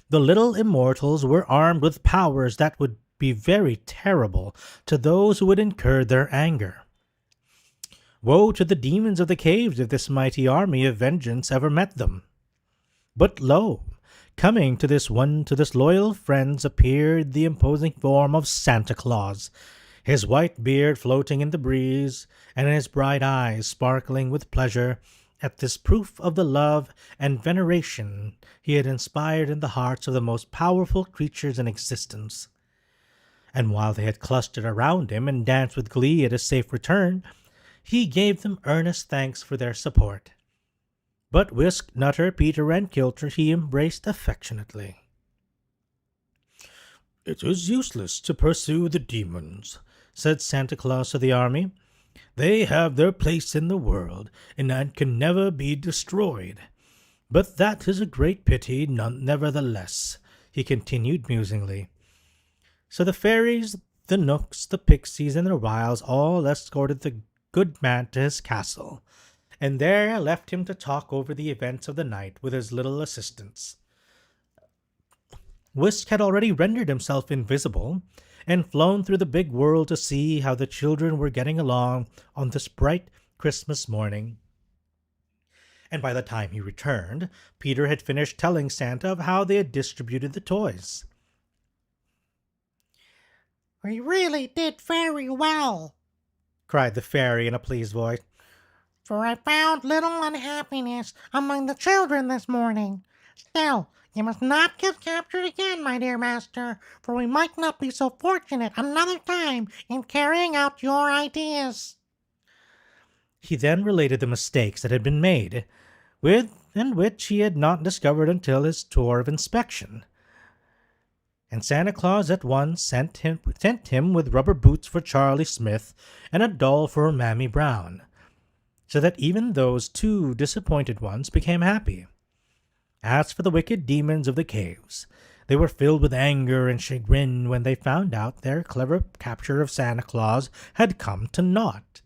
the little immortals were armed with powers that would be very terrible to those who would incur their anger. Woe to the demons of the caves if this mighty army of vengeance ever met them. But lo, coming to this loyal friends appeared the imposing form of Santa Claus, his white beard floating in the breeze, and his bright eyes sparkling with pleasure at this proof of the love and veneration he had inspired in the hearts of the most powerful creatures in existence. And while they had clustered around him and danced with glee at his safe return, he gave them earnest thanks for their support. But Whisk, Nutter, Peter, and Kilter he embraced affectionately. It is useless to pursue the demons, said Santa Claus to the army. They have their place in the world, and can never be destroyed. But that is a great pity, nevertheless, he continued musingly. So the fairies, the nooks, the pixies, and the wiles all escorted the good man to his castle, and there left him to talk over the events of the night with his little assistants. Whisk had already rendered himself invisible and flown through the big world to see how the children were getting along on this bright Christmas morning. And by the time he returned, Peter had finished telling Santa of how they had distributed the toys. "We really did very well," cried the fairy in a pleased voice. "for I found little unhappiness among the children this morning. Still, you must not get captured again, my dear master, for we might not be so fortunate another time in carrying out your ideas." He then related the mistakes that had been made, which he had not discovered until his tour of inspection. And Santa Claus at once sent him with rubber boots for Charlie Smith and a doll for Mammy Brown, so that even those two disappointed ones became happy. As for the wicked demons of the caves, they were filled with anger and chagrin when they found out their clever capture of Santa Claus had come to naught.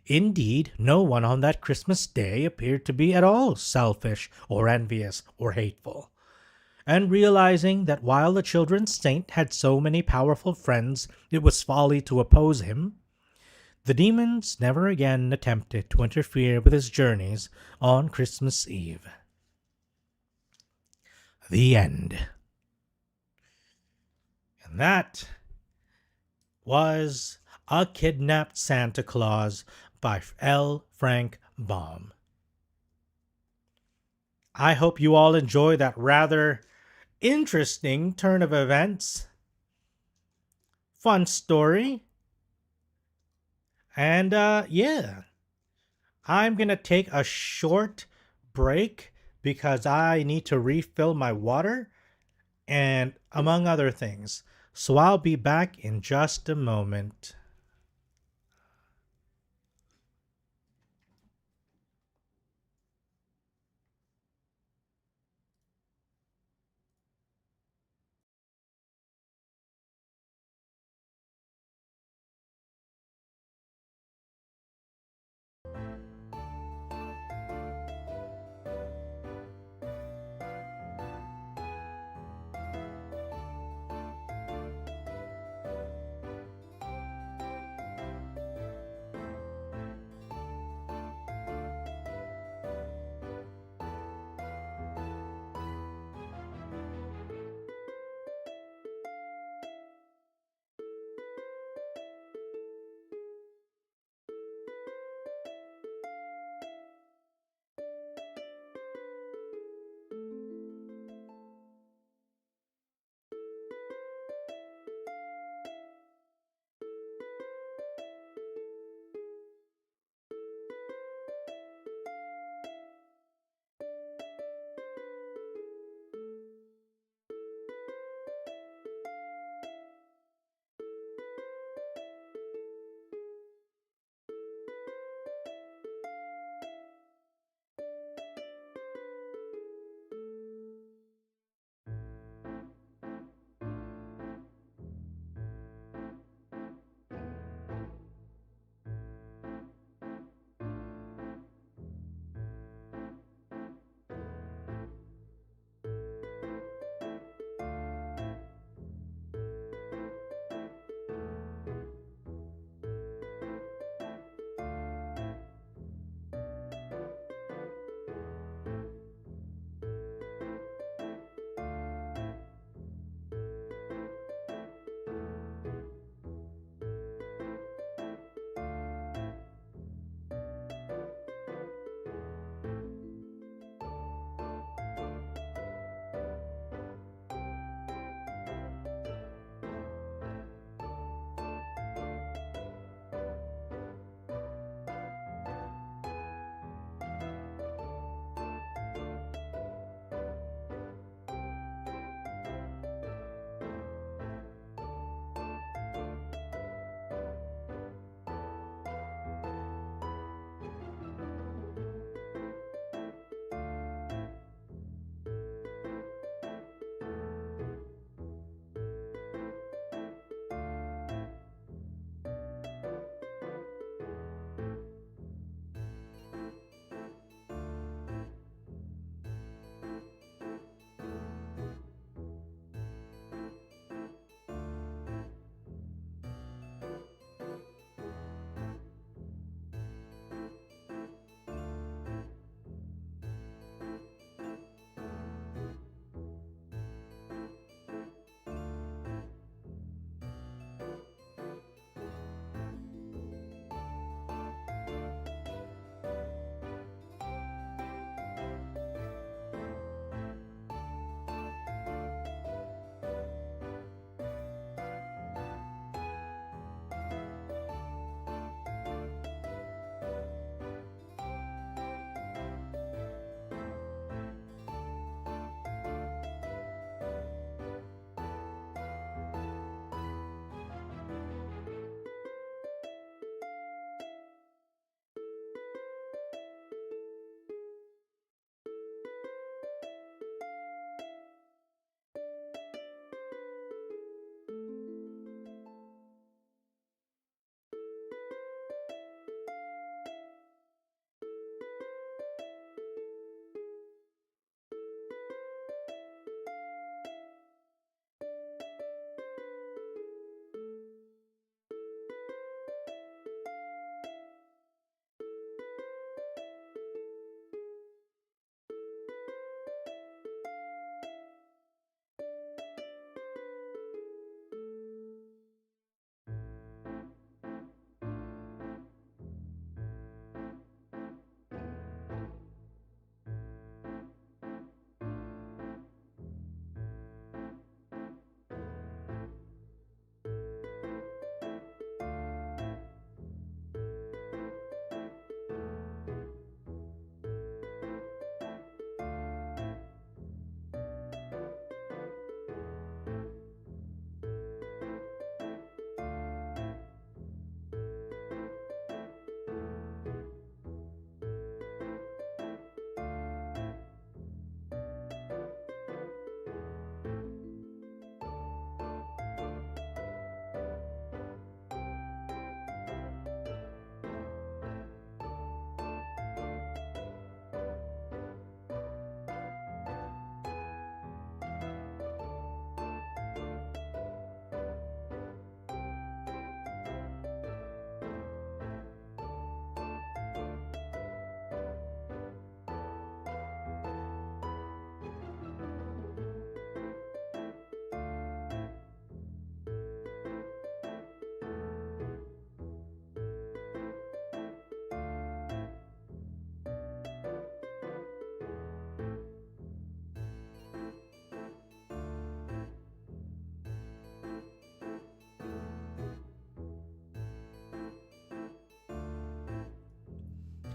Indeed, no one on that Christmas day appeared to be at all selfish or envious or hateful. And realizing that while the children's saint had so many powerful friends it was folly to oppose him, the demons never again attempted to interfere with his journeys on Christmas Eve. The end. And that was A Kidnapped Santa Claus by L. Frank Baum. I hope you all enjoy that rather interesting turn of events. Fun story. And yeah, I'm going to take a short break because I need to refill my water and among other things. So I'll be back in just a moment.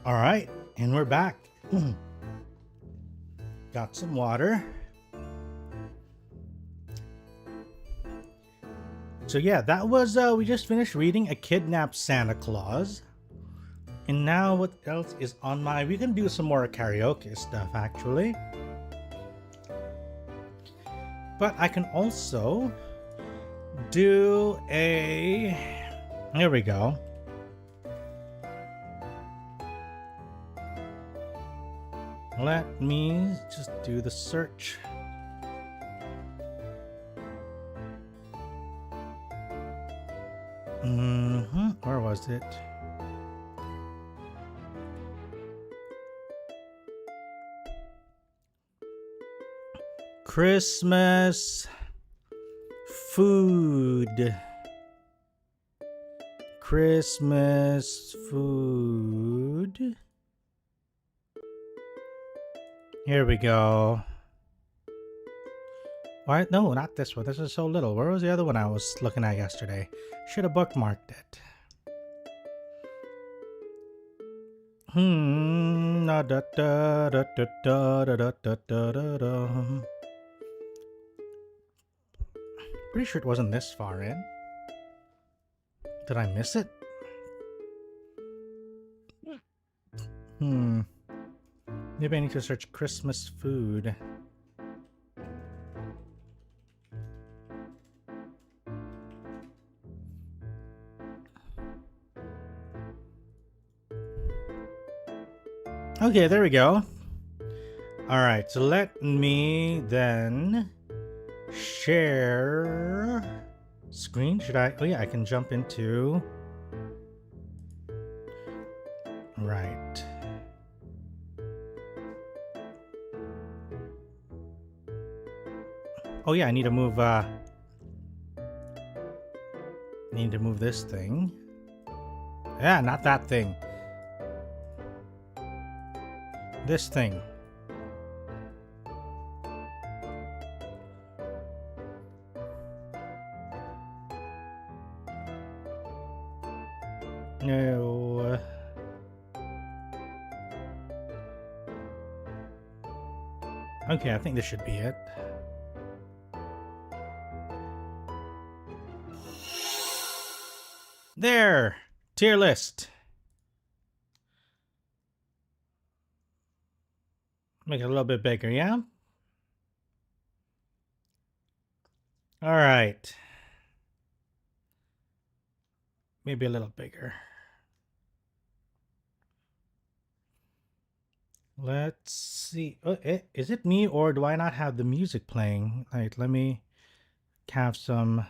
All right, and we're back. Got some water. So yeah, that was, we just finished reading A Kidnapped Santa Claus. And now what else is on my... We can do some more karaoke stuff, actually. But I can also do a... Here we go. Let me just do the search. Where was it? Christmas food. Christmas food. Here we go. Why? No, not this one. This is so little. Where was the other one I was looking at yesterday? Should have bookmarked it. Da, da, da, da, da, da, da, da, da, da, da. Pretty sure it wasn't this far in. Did I miss it? Maybe I need to search Christmas food. Okay, there we go. Alright, so let me then share screen. Should I? Oh yeah, I can jump into... Right. Oh yeah, I need to move, need to move this thing. Yeah, not that thing. This thing. No. Okay, I think this should be it. There! Tier list. Make it a little bit bigger, yeah? Alright. Maybe a little bigger. Let's see. Oh, is it me or do I not have the music playing? Like, let me have some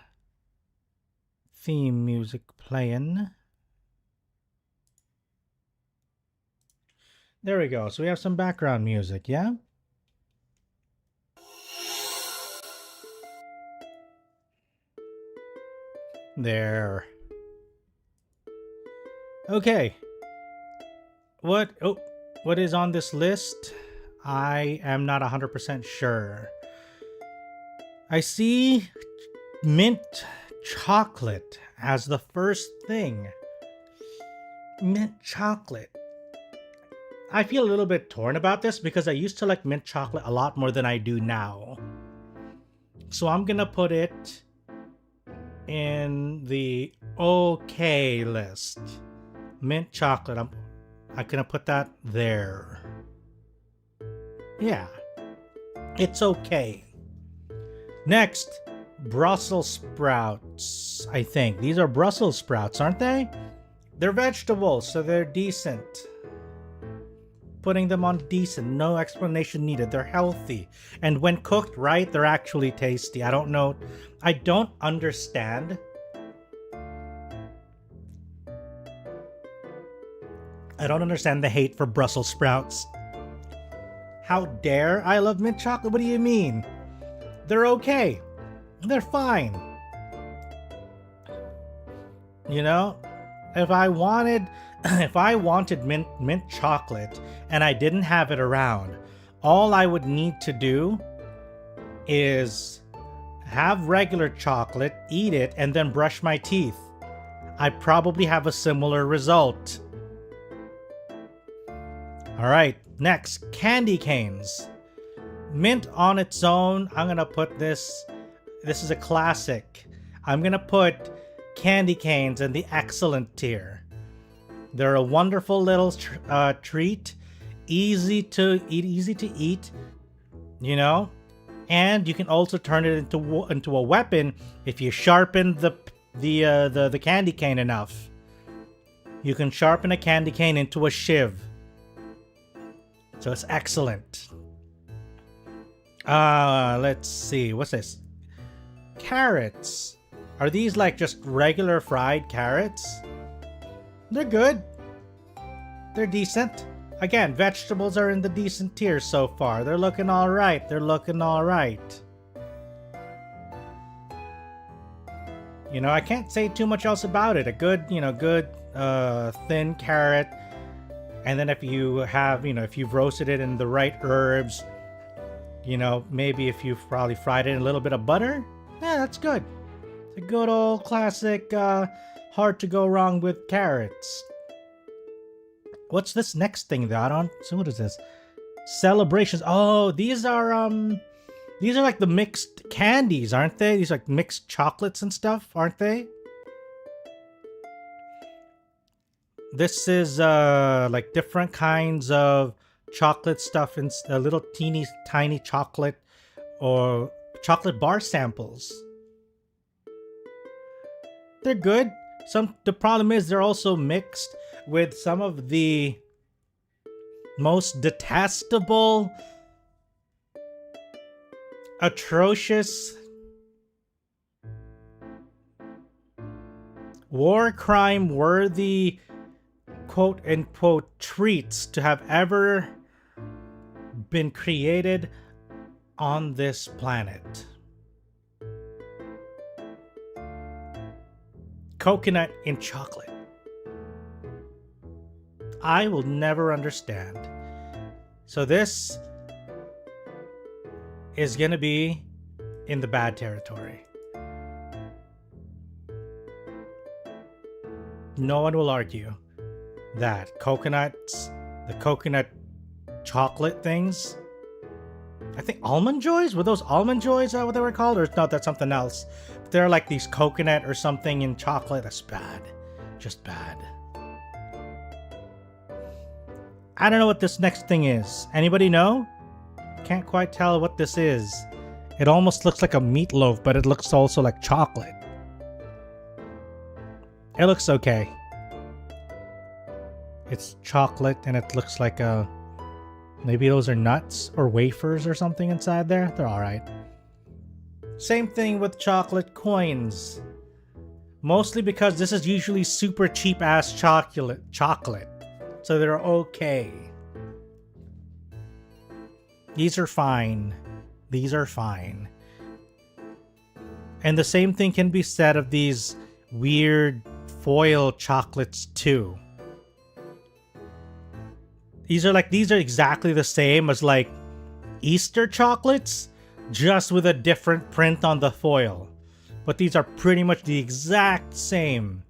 theme music playing. There we go. So we have some background music, yeah? There. Okay. What is on this list? I am not 100% sure. I see mint chocolate as the first thing. Mint chocolate. I feel a little bit torn about this because I used to like mint chocolate a lot more than I do now. So I'm gonna put it in the okay list. Mint chocolate. I'm gonna put that there. Yeah. It's okay. Next, Brussels sprouts, I think. These are Brussels sprouts, aren't they? They're vegetables, so they're decent. Putting them on decent, no explanation needed. They're healthy. And when cooked right, they're actually tasty. I don't know. I don't understand. I don't understand the hate for Brussels sprouts. How dare I love mint chocolate? What do you mean? They're okay. They're fine. You know, if I wanted mint chocolate and I didn't have it around, all I would need to do is have regular chocolate, eat it, and then brush my teeth. I probably have a similar result. All right, next, candy canes. Mint on its own, I'm gonna put this. This is a classic. I'm gonna put candy canes in the excellent tier. They're a wonderful little treat, easy to eat, you know, and you can also turn it into a weapon if you sharpen the candy cane enough. You can sharpen a candy cane into a shiv. So it's excellent. Let's see. What's this? Carrots. Are these like just regular fried carrots? They're good. They're decent. Again, vegetables are in the decent tier so far. They're looking all right. They're looking all right. You know, I can't say too much else about it. A good, thin carrot. And then if you have, if you've roasted it in the right herbs, maybe if you've probably fried it in a little bit of butter, yeah, that's good. It's a good old classic, hard to go wrong with carrots. What's this next thing though? So what is this? Celebrations. Oh, these are like the mixed candies, aren't they? These are like mixed chocolates and stuff, aren't they? This is like different kinds of chocolate stuff and little teeny tiny chocolate or chocolate bar samples. They're good. The problem is they're also mixed with some of the most detestable, atrocious, war crime worthy quote unquote treats to have ever been created on this planet. Coconut in chocolate. I will never understand. So this is gonna be in the bad territory. No one will argue that the coconut chocolate things. I think almond joys? Were those almond joys what they were called? Or no, that's something else. But they're like these coconut or something in chocolate. That's bad. Just bad. I don't know what this next thing is. Anybody know? Can't quite tell what this is. It almost looks like a meatloaf, but it looks also like chocolate. It looks okay. It's chocolate and it looks like maybe those are nuts or wafers or something inside there. They're alright. Same thing with chocolate coins. Mostly because this is usually super cheap ass chocolate. So they're okay. These are fine. These are fine. And the same thing can be said of these weird foil chocolates too. These are exactly the same as like Easter chocolates, just with a different print on the foil. But these are pretty much the exact same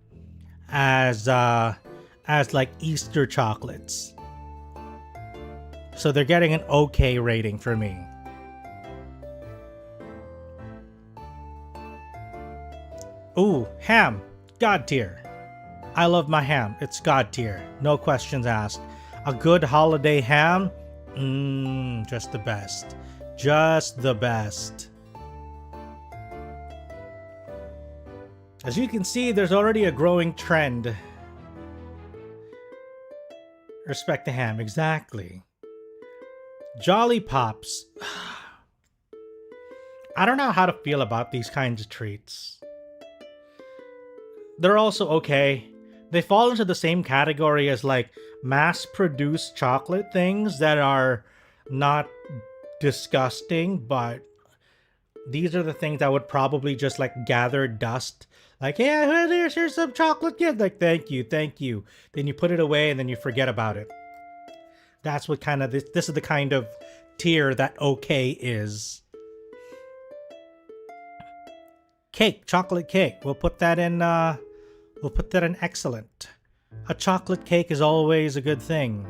as like Easter chocolates. So they're getting an okay rating for me. Ooh, ham. God tier. I love my ham. It's God tier. No questions asked. A good holiday ham? Just the best. Just the best. As you can see, there's already a growing trend. Respect the ham, exactly. Jolly Pops. I don't know how to feel about these kinds of treats. They're also okay. They fall into the same category as like mass-produced chocolate things that are not disgusting, but these are the things that would probably just like gather dust. Like, yeah, here's some chocolate gift. Like, thank you. Then you put it away and then you forget about it. That's what kind of this is the kind of tier that okay is. Cake, chocolate cake. We'll put that in excellent. A chocolate cake is always a good thing.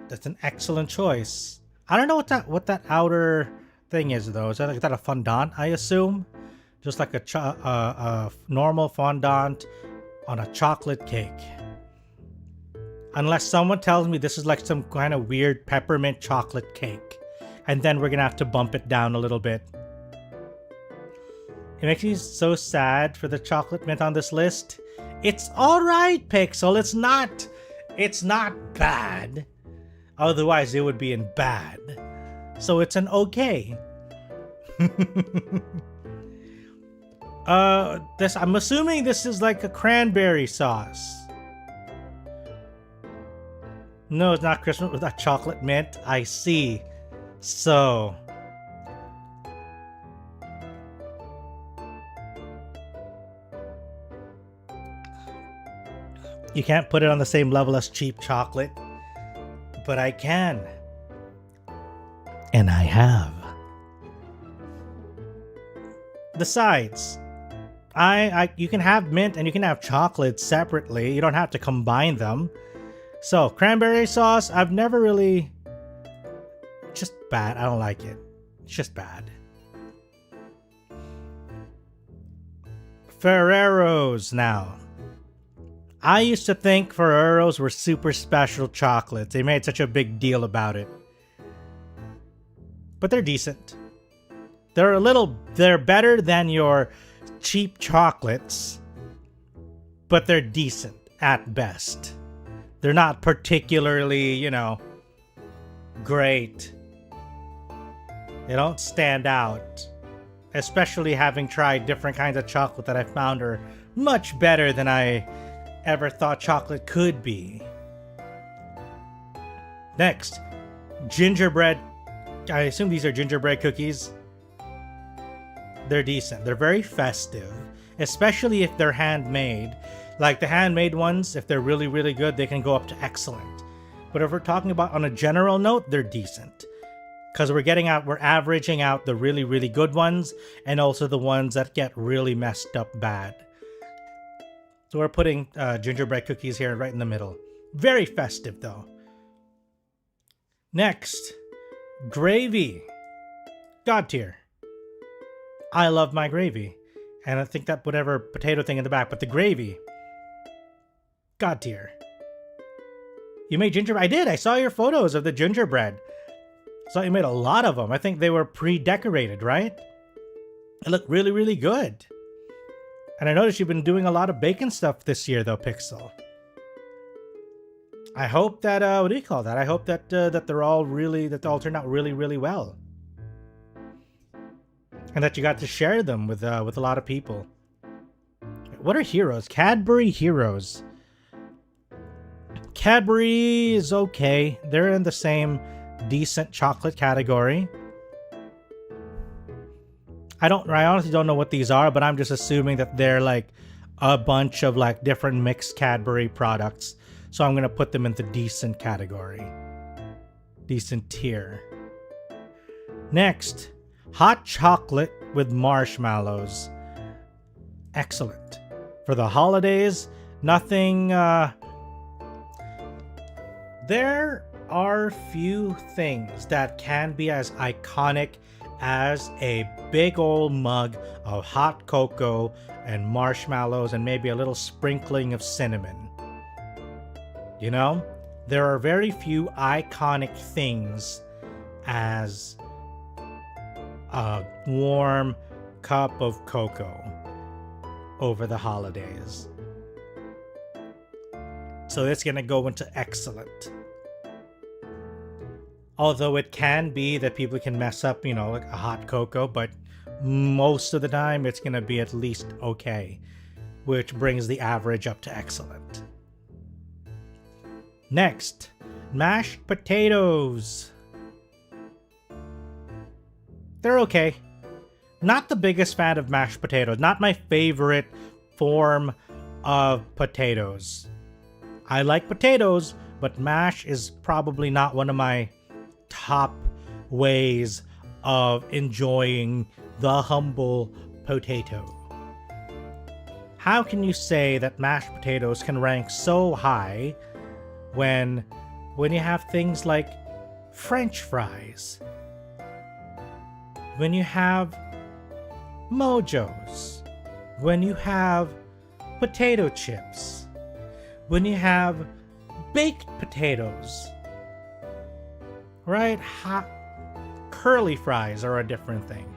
That's an excellent choice. I don't know what that outer thing is though. Is that a fondant? I assume, just like a normal fondant on a chocolate cake. Unless someone tells me this is like some kind of weird peppermint chocolate cake, and then we're gonna have to bump it down a little bit. It makes me so sad for the chocolate mint on this list. It's alright, Pixel. It's not bad. Otherwise, it would be in bad. So it's an okay. I'm assuming this is like a cranberry sauce. No, it's not Christmas with that chocolate mint. I see. So... you can't put it on the same level as cheap chocolate. But I can. And I have. The sides. You can have mint and you can have chocolate separately. You don't have to combine them. So, cranberry sauce, I've never really... just bad. I don't like it. It's just bad. Ferreros now. I used to think Ferreros were super special chocolates. They made such a big deal about it. But they're decent. They're better than your cheap chocolates, but they're decent at best. They're not particularly, great. They don't stand out. Especially having tried different kinds of chocolate that I found are much better than I ever thought chocolate could be. Next, gingerbread. I assume these are gingerbread cookies. They're decent. They're very festive, especially if they're handmade. Like the handmade ones, if they're really, really good, they can go up to excellent. But if we're talking about on a general note, they're decent. Because we're averaging out the really, really good ones and also the ones that get really messed up bad. So we're putting gingerbread cookies here right in the middle. Very festive though. Next, gravy. God tier. I love my gravy. And I think that whatever potato thing in the back, but the gravy. God tier. You made gingerbread? I did. I saw your photos of the gingerbread. So you made a lot of them. I think they were pre-decorated, right? They look really, really good. And I noticed you've been doing a lot of bacon stuff this year, though, Pixel. I hope that, what do you call that? I hope that that they all turned out really, really well. And that you got to share them with a lot of people. What are heroes? Cadbury heroes. Cadbury is okay. They're in the same decent chocolate category. I honestly don't know what these are, but I'm just assuming that they're like a bunch of like different mixed Cadbury products. So I'm gonna put them in the decent category. Decent tier. Next, hot chocolate with marshmallows. Excellent. For the holidays, nothing, there are few things that can be as iconic as a big old mug of hot cocoa and marshmallows and maybe a little sprinkling of cinnamon. You know, there are very few iconic things as a warm cup of cocoa over the holidays. So it's gonna go into excellent. Although it can be that people can mess up, like a hot cocoa, but most of the time it's going to be at least okay, which brings the average up to excellent. Next, mashed potatoes. They're okay. Not the biggest fan of mashed potatoes. Not my favorite form of potatoes. I like potatoes, but mash is probably not one of my top ways of enjoying the humble potato. How can you say that mashed potatoes can rank so high when when you have things like French fries, when you have mojos, when you have potato chips, when you have baked potatoes, right? Hot curly fries are a different thing.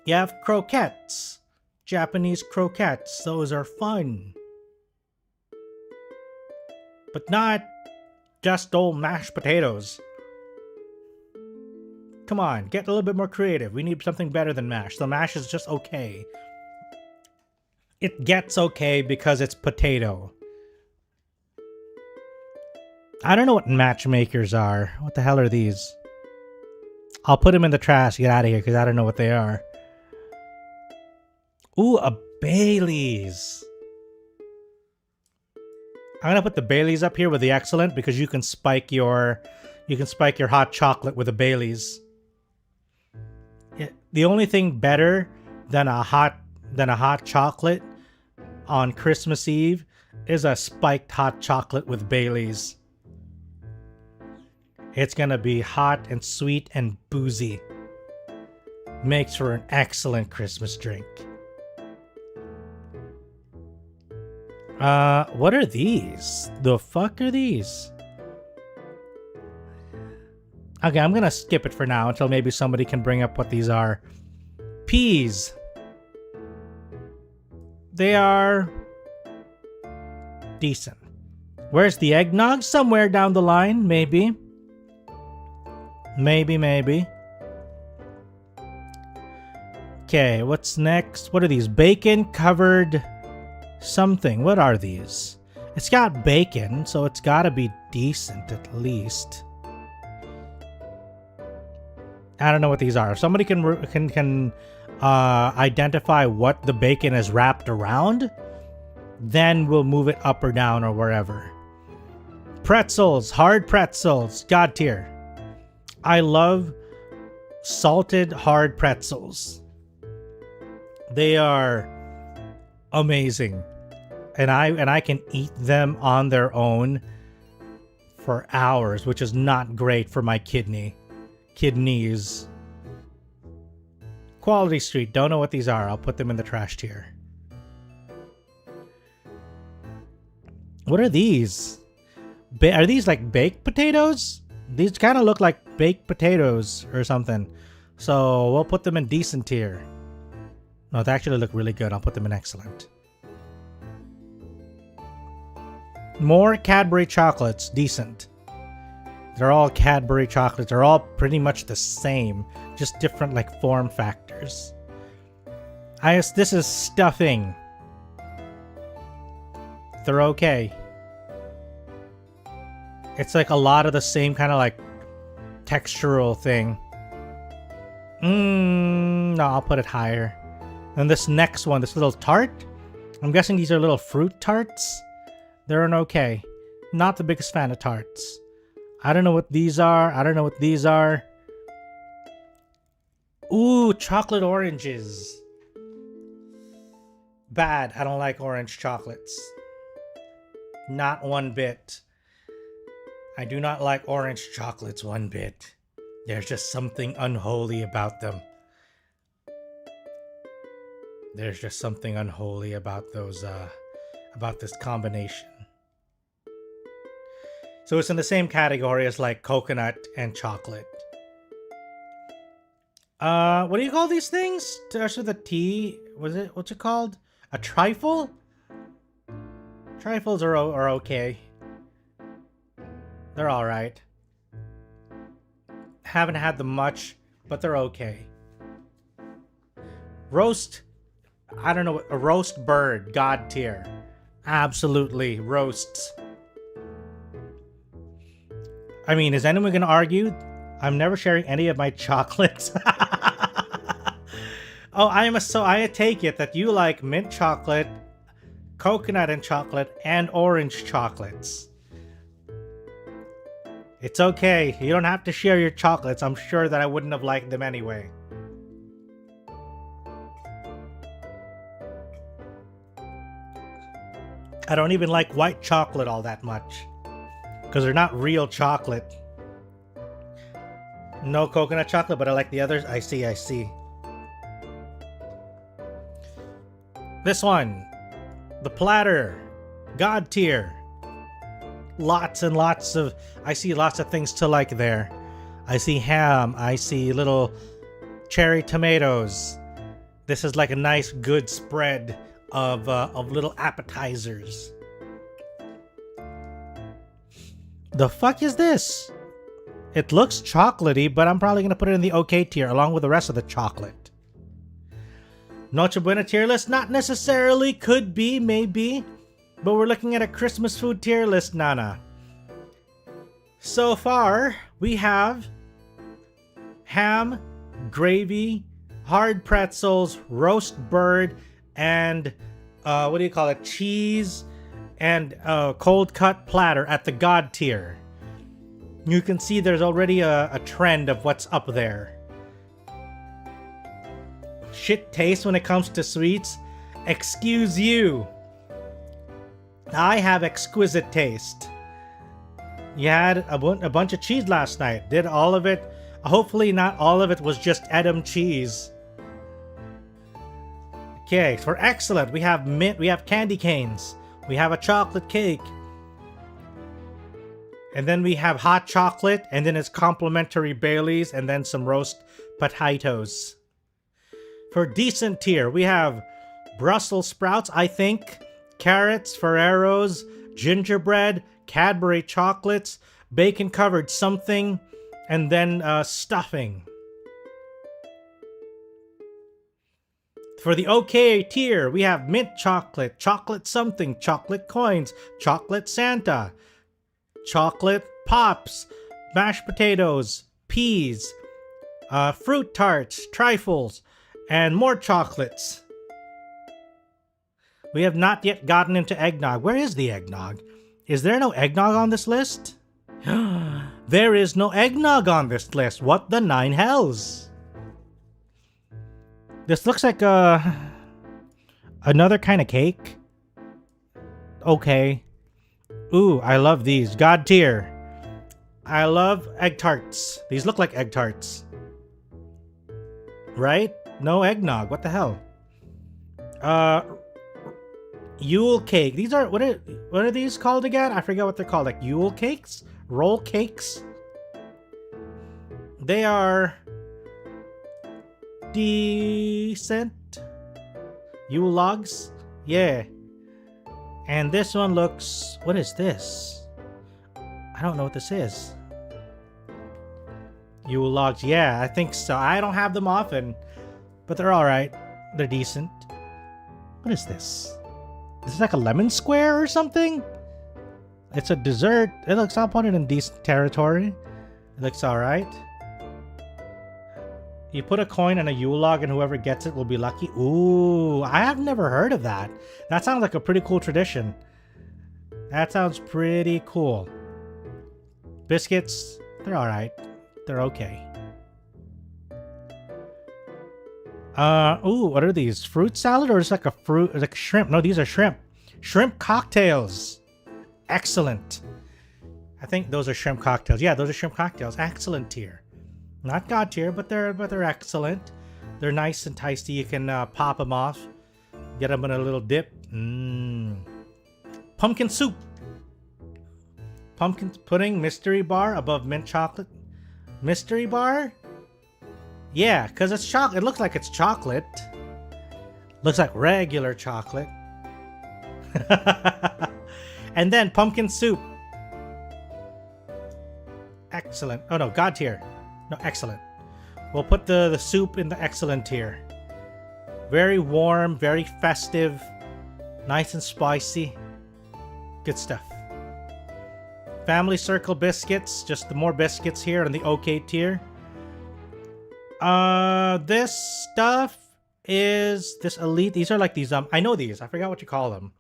You have croquettes, Japanese croquettes, those are fun. But not just old mashed potatoes. Come on, get a little bit more creative. We need something better than mash. The mash is just okay. It gets okay because it's potato. I don't know what matchmakers are. What the hell are these? I'll put them in the trash. Get out of here because I don't know what they are. Ooh, a Bailey's. I'm gonna put the Bailey's up here with the excellent because you can spike your hot chocolate with a Bailey's. The only thing better than a hot chocolate on Christmas Eve is a spiked hot chocolate with Bailey's. It's gonna be hot and sweet and boozy. Makes for an excellent Christmas drink. What are these? The fuck are these? Okay, I'm gonna skip it for now until maybe somebody can bring up what these are. Peas. They are decent. Where's the eggnog? Somewhere down the line, maybe. Maybe. Okay, what's next? What are these? Bacon covered something. What are these? It's got bacon, so it's gotta be decent at least. I don't know what these are. If somebody can identify what the bacon is wrapped around, then we'll move it up or down or wherever. Pretzels, hard pretzels, God tier. I love salted hard pretzels. They are amazing. And I can eat them on their own for hours, which is not great for my kidneys. Quality Street, don't know what these are. I'll put them in the trash tier. What are these? Are these like baked potatoes? These kind of look like baked potatoes or something. So we'll put them in decent tier. No, they actually look really good. I'll put them in excellent. More Cadbury chocolates, decent. They're all Cadbury chocolates. They're all pretty much the same, just different like form factors. I guess this is stuffing. They're okay. It's like a lot of the same kind of like textural thing. No, I'll put it higher. And this next one, this little tart. I'm guessing these are little fruit tarts. They're an okay. Not the biggest fan of tarts. I don't know what these are. Ooh, chocolate oranges. Bad. I don't like orange chocolates. Not one bit. I do not like orange chocolates one bit. There's just something unholy about them. There's just something unholy about those, about this combination. So it's in the same category as like coconut and chocolate. What do you call these things? Starts with a T. What's it called? A trifle? Trifles are okay. They're alright. Haven't had them much, but they're okay. Roast. I don't know. A roast bird. God tier. Absolutely. Roasts. I mean, is anyone going to argue? I'm never sharing any of my chocolates. Oh, I take it that you like mint chocolate, coconut and chocolate, and orange chocolates. It's okay. You don't have to share your chocolates. I'm sure that I wouldn't have liked them anyway. I don't even like white chocolate all that much. because they're not real chocolate. No coconut chocolate, but I like the others. I see. This one, the platter, God tier. Lots and lots of, I see lots of things to like there. I see ham. I see little cherry tomatoes. This is like a nice, good spread of little appetizers. The fuck is this? It looks chocolatey, but I'm probably going to put it in the okay tier along with the rest of the chocolate. Noche Buena tier list? Not necessarily. Could be, maybe. But we're looking at a Christmas food tier list, Nana. So far, we have ham, gravy, hard pretzels, roast bird, and what do you call it? Cheese and cold cut platter at the God tier. You can see there's already a trend of what's up there. Shit taste when it comes to sweets. Excuse you. I have exquisite taste. You had a bunch of cheese last night. Did all of it? Hopefully not all of it was just Edam cheese. Okay, for excellent, we have mint, we have candy canes. We have a chocolate cake. And then we have hot chocolate, and then it's complimentary Baileys, and then some roast potatoes. For decent tier, we have Brussels sprouts, I think, carrots, Ferreros, gingerbread, Cadbury chocolates, bacon-covered something, and then stuffing. For the OK tier, we have mint chocolate, chocolate something, chocolate coins, chocolate Santa, chocolate pops, mashed potatoes, peas, fruit tarts, trifles, and more chocolates. We have not yet gotten into eggnog. Where is the eggnog? Is there no eggnog on this list? There is no eggnog on this list. What the nine hells? This looks like another kind of cake. Okay. Ooh, I love these. God tier. I love egg tarts. These look like egg tarts. Right? No eggnog. What the hell? Yule cake. These are what are these called again? I forget what they're called. Like Yule cakes? Roll cakes? They are decent. Yule logs? Yeah. And this one looks... What is this? I don't know what this is. Yule logs. Yeah, I think so. I don't have them often, but they're alright. They're decent. What is this? This is like a lemon square or something? It's a dessert. It looks... I'll put it in decent territory. It looks alright. You put a coin in a Yule log and whoever gets it will be lucky. Ooh, I have never heard of that. That sounds like a pretty cool tradition. That sounds pretty cool. Biscuits, they're alright. They're okay. Ooh, what are these? Fruit salad or is it like a fruit, like shrimp? No, these are shrimp. Shrimp cocktails. Excellent. I think those are shrimp cocktails. Yeah, those are shrimp cocktails. Excellent tier. Not God tier, but they're excellent. They're nice and tasty. You can pop them off, get them in a little dip. Pumpkin soup, pumpkin pudding, mystery bar above mint chocolate. Mystery bar? Yeah, because it's chocolate. It looks like it's chocolate. Looks like regular chocolate. And then pumpkin soup. Excellent. Oh no, God tier. No, excellent. We'll put the soup in the excellent tier. Very warm, very festive, nice and spicy. Good stuff. Family circle biscuits, just the more biscuits here in the OK tier. This stuff is this elite. These are like these, I know these, I forgot what you call them.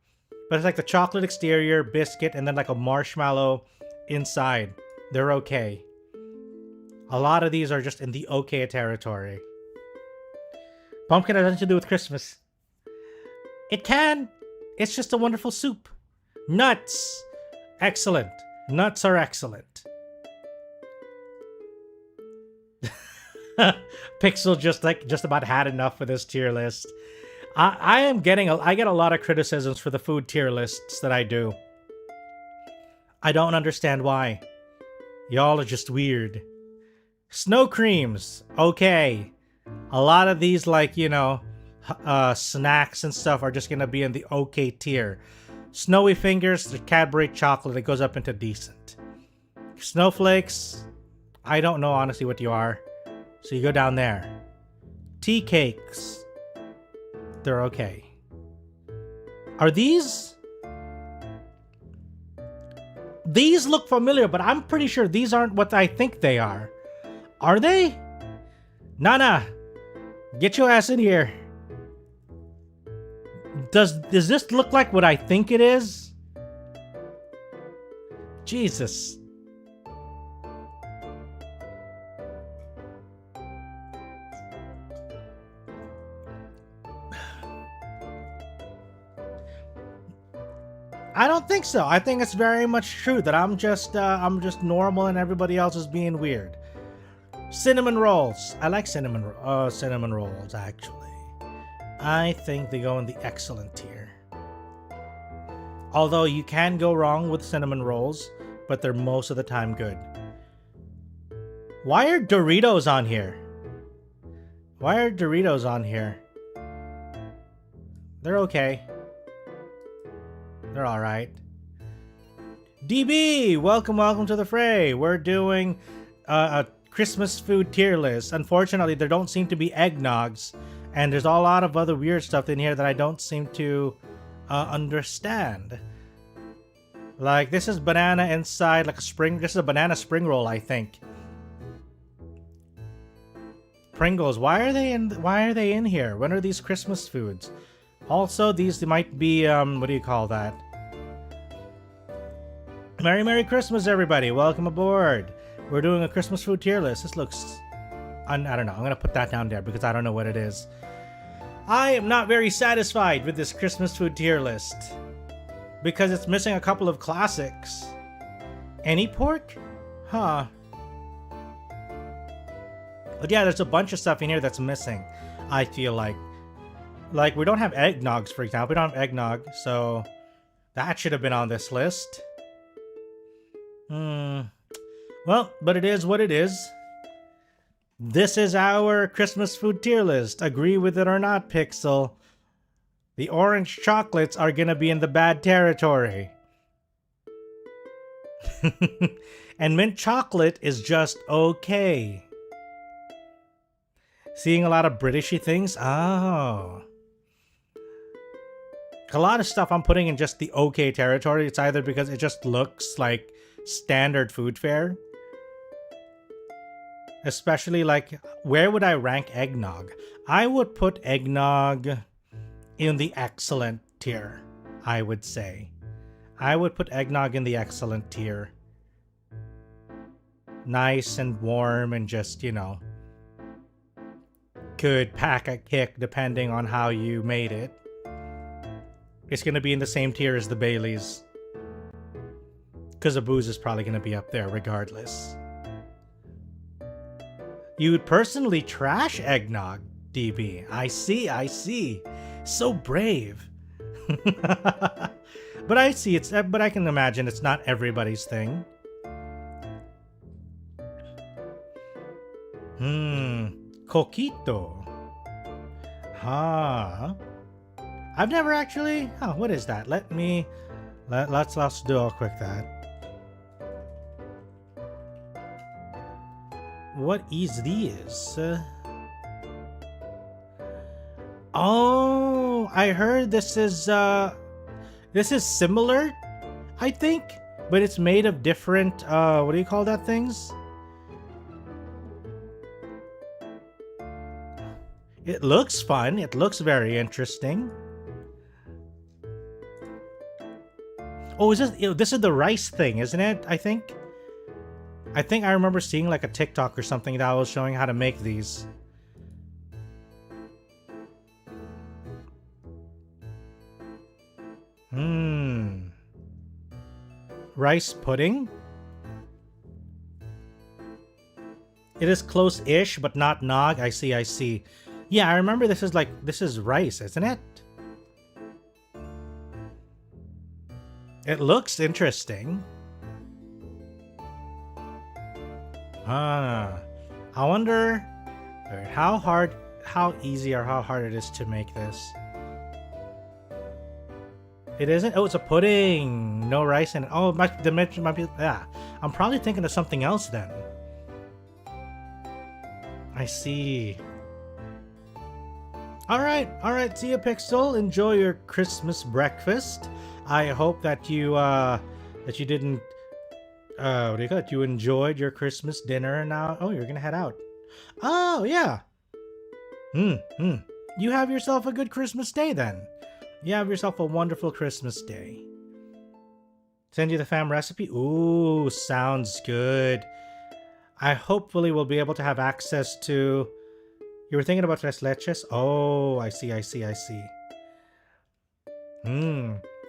But it's like the chocolate exterior biscuit and then like a marshmallow inside. They're okay. A lot of these are just in the okay territory. Pumpkin has nothing to do with Christmas. It can. It's just a wonderful soup. Nuts. Excellent. Nuts are excellent. Pixel just about had enough for this tier list. I get a lot of criticisms for the food tier lists that I do. I don't understand why. Y'all are just weird. Snow creams, okay. A lot of these, like, you know, snacks and stuff are just gonna be in the okay tier. Snowy fingers, the Cadbury chocolate, it goes up into decent. Snowflakes, I don't know honestly what you are. So you go down there. Tea cakes, they're okay. Are these? These look familiar, but I'm pretty sure these aren't what I think they are. Are they? Nana, get your ass in here. Does this look like what I think it is? Jesus. I don't think so. I think it's very much true that I'm just normal and everybody else is being weird. Cinnamon rolls. I like cinnamon rolls actually. I think they go in the excellent tier. Although you can go wrong with cinnamon rolls, but they're most of the time good. Why are Doritos on here? Why are Doritos on here? They're okay. They're alright. DB, welcome to the fray. We're doing a Christmas food tier list. Unfortunately, there don't seem to be eggnogs, and there's a lot of other weird stuff in here that I don't seem to understand. Like, this is banana inside, like a spring. This is a banana spring roll, I think. Pringles, why are they in here? When are these Christmas foods? Also, these might be, what do you call that? Merry Christmas, everybody. Welcome aboard. We're doing a Christmas food tier list. This looks... I don't know. I'm going to put that down there because I don't know what it is. I am not very satisfied with this Christmas food tier list because it's missing a couple of classics. Any pork? Huh. But yeah, there's a bunch of stuff in here that's missing, I feel like. Like, we don't have eggnogs, for example. We don't have eggnog, so that should have been on this list. Well, but it is what it is. This is our Christmas food tier list. Agree with it or not, Pixel. The orange chocolates are gonna be in the bad territory. And mint chocolate is just okay. Seeing a lot of Britishy things? Oh. A lot of stuff I'm putting in just the okay territory. It's either because it just looks like standard food fare. Especially, like, where would I rank eggnog? I would put eggnog in the excellent tier, I would say. I would put eggnog in the excellent tier. Nice and warm and just, you know, could pack a kick depending on how you made it. It's going to be in the same tier as the Baileys. Because the booze is probably going to be up there regardless. You would personally trash eggnog, DB. I see. So brave. But I see but I can imagine it's not everybody's thing. Coquito. Huh. I've never actually... Oh, what is that? Let's do a quick that. What is this? Oh, I heard this is similar, I think, but it's made of different, what do you call that things? It looks fun. It looks very interesting. Oh, this is the rice thing, isn't it? I think I remember seeing like a TikTok or something that was showing how to make these. rice pudding. It is close-ish, but not nog. I see, I see. Yeah, I remember this is rice, isn't it? It looks interesting. I wonder how easy or how hard it is to make this. It isn't? Oh, it's a pudding. No rice in it. Oh, the mention might be... Yeah. I'm probably thinking of something else then. I see. Alright, see you, Pixel. Enjoy your Christmas breakfast. I hope that you didn't... what do you call it? You enjoyed your Christmas dinner and now... Oh, you're gonna head out. Oh, yeah. You have yourself a good Christmas day then. You have yourself a wonderful Christmas day. Send you the fam recipe? Ooh, sounds good. I hopefully will be able to have access to... You were thinking about tres leches? Oh, I see.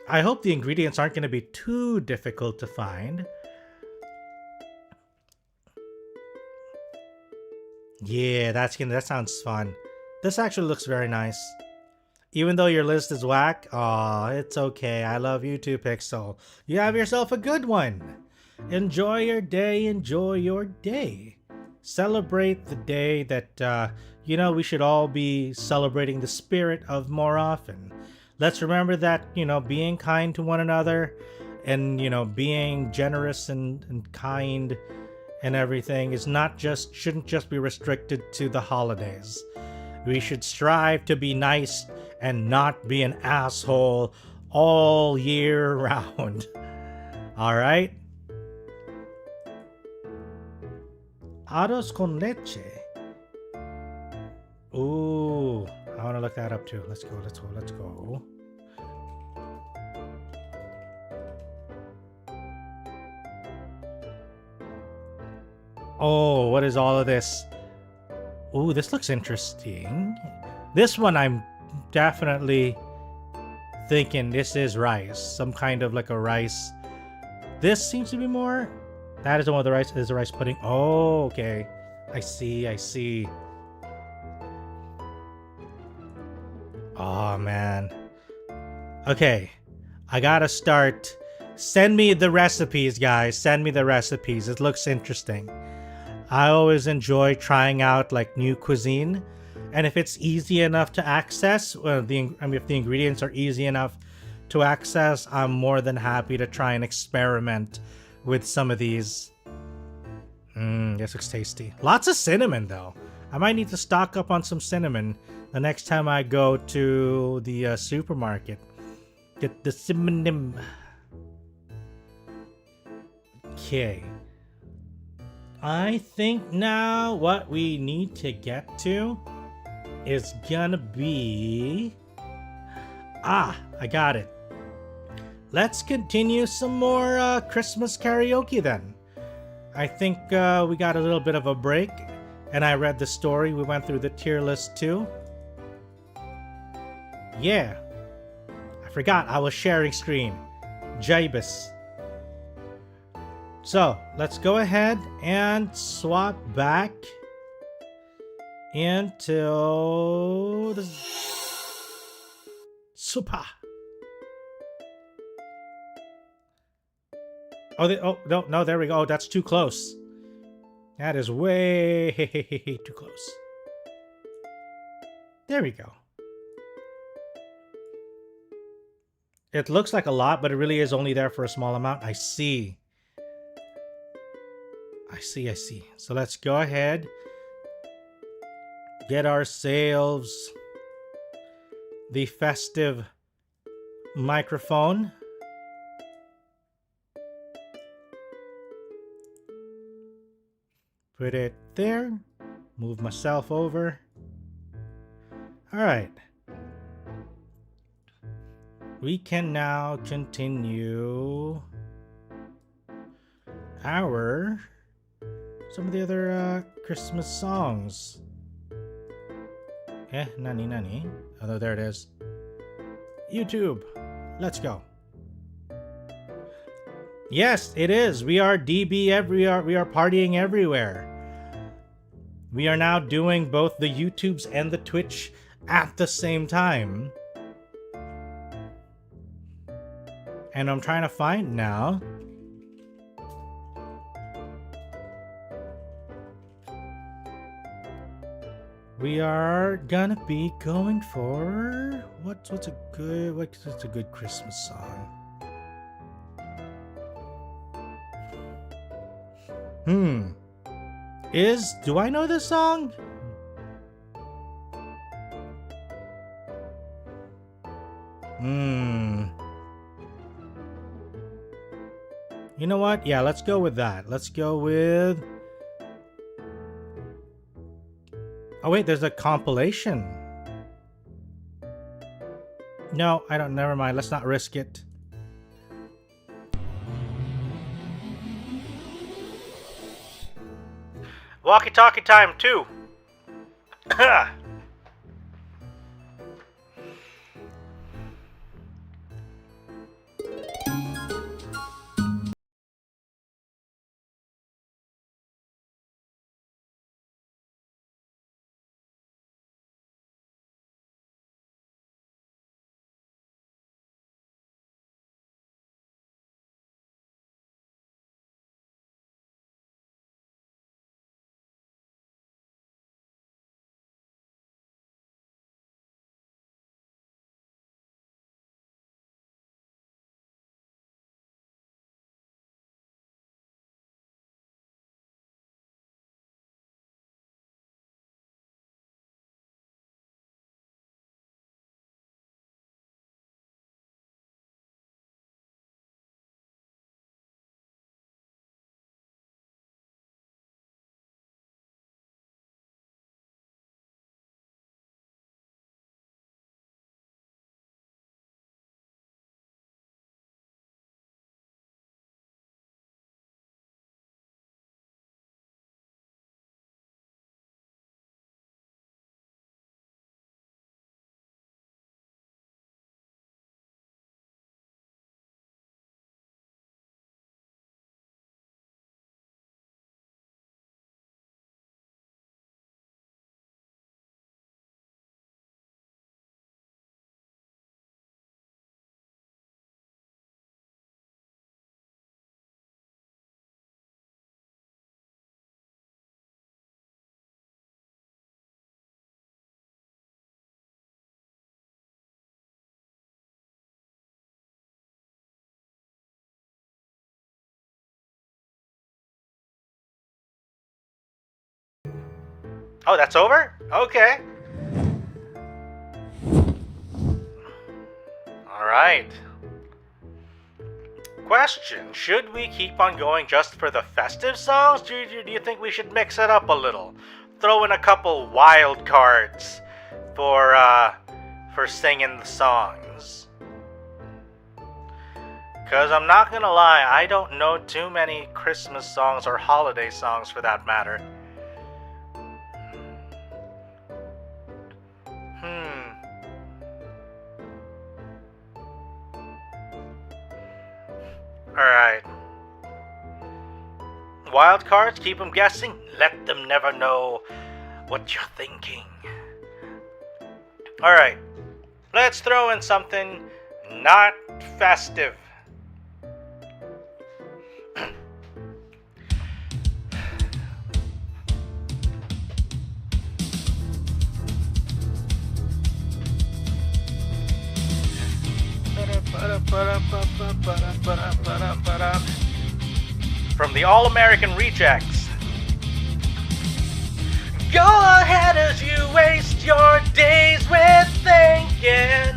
I hope the ingredients aren't going to be too difficult to find. Yeah, that sounds fun. This actually looks very nice. Even though your list is whack, aw, it's okay. I love you too, Pixel. You have yourself a good one. Enjoy your day, enjoy your day. Celebrate the day that, we should all be celebrating the spirit of more often. Let's remember that, being kind to one another and, being generous and kind and everything shouldn't just be restricted to the holidays. We should strive to be nice and not be an asshole all year round. Alright? Arroz con leche. Ooh, I want to look that up too. Let's go. Oh, what is all of this? Ooh, this looks interesting. This one I'm definitely thinking this is rice. Some kind of like a rice. This seems to be more... That is the one with the rice. Is the rice pudding. Oh, okay. I see. Oh, man. Okay. I gotta start. Send me the recipes, guys. Send me the recipes. It looks interesting. I always enjoy trying out like new cuisine. And if it's easy enough to access, if the ingredients are easy enough to access, I'm more than happy to try and experiment with some of these. This looks tasty. Lots of cinnamon though. I might need to stock up on some cinnamon the next time I go to the supermarket. Get the cinnamon. Okay. I think now what we need to get to is gonna be... I got it. Let's continue some more Christmas karaoke then. I think we got a little bit of a break, and I read the story. We went through the tier list too. Yeah. I forgot I was sharing screen. Jibus. So, let's go ahead and swap back into the super. Oh, no, there we go. Oh, that's too close. That is way too close. There we go. It looks like a lot, but it really is only there for a small amount. I see. So let's go ahead. Get ourselves the festive microphone. Put it there. Move myself over. Alright. We can now continue some of the other Christmas songs. Nani. Oh, there it is. YouTube. Let's go. Yes, it is. We are DB we are partying everywhere. We are now doing both the YouTubes and the Twitch at the same time. And I'm trying to find now. We are gonna be going for what's a good Christmas song? Do I know this song? You know what? Yeah, let's go with that. Let's go with... Oh wait, there's a compilation. No, I don't. Never mind. Let's not risk it. Walkie-talkie time too. Oh, that's over? Okay. Alright. Question. Should we keep on going just for the festive songs? Do you think we should mix it up a little? Throw in a couple wild cards for singing the songs. Because I'm not gonna lie, I don't know too many Christmas songs or holiday songs for that matter. Alright. Wild cards, keep them guessing. Let them never know what you're thinking. Alright. Let's throw in something not festive. From the All-American Rejects. Go ahead as you waste your days with thinking.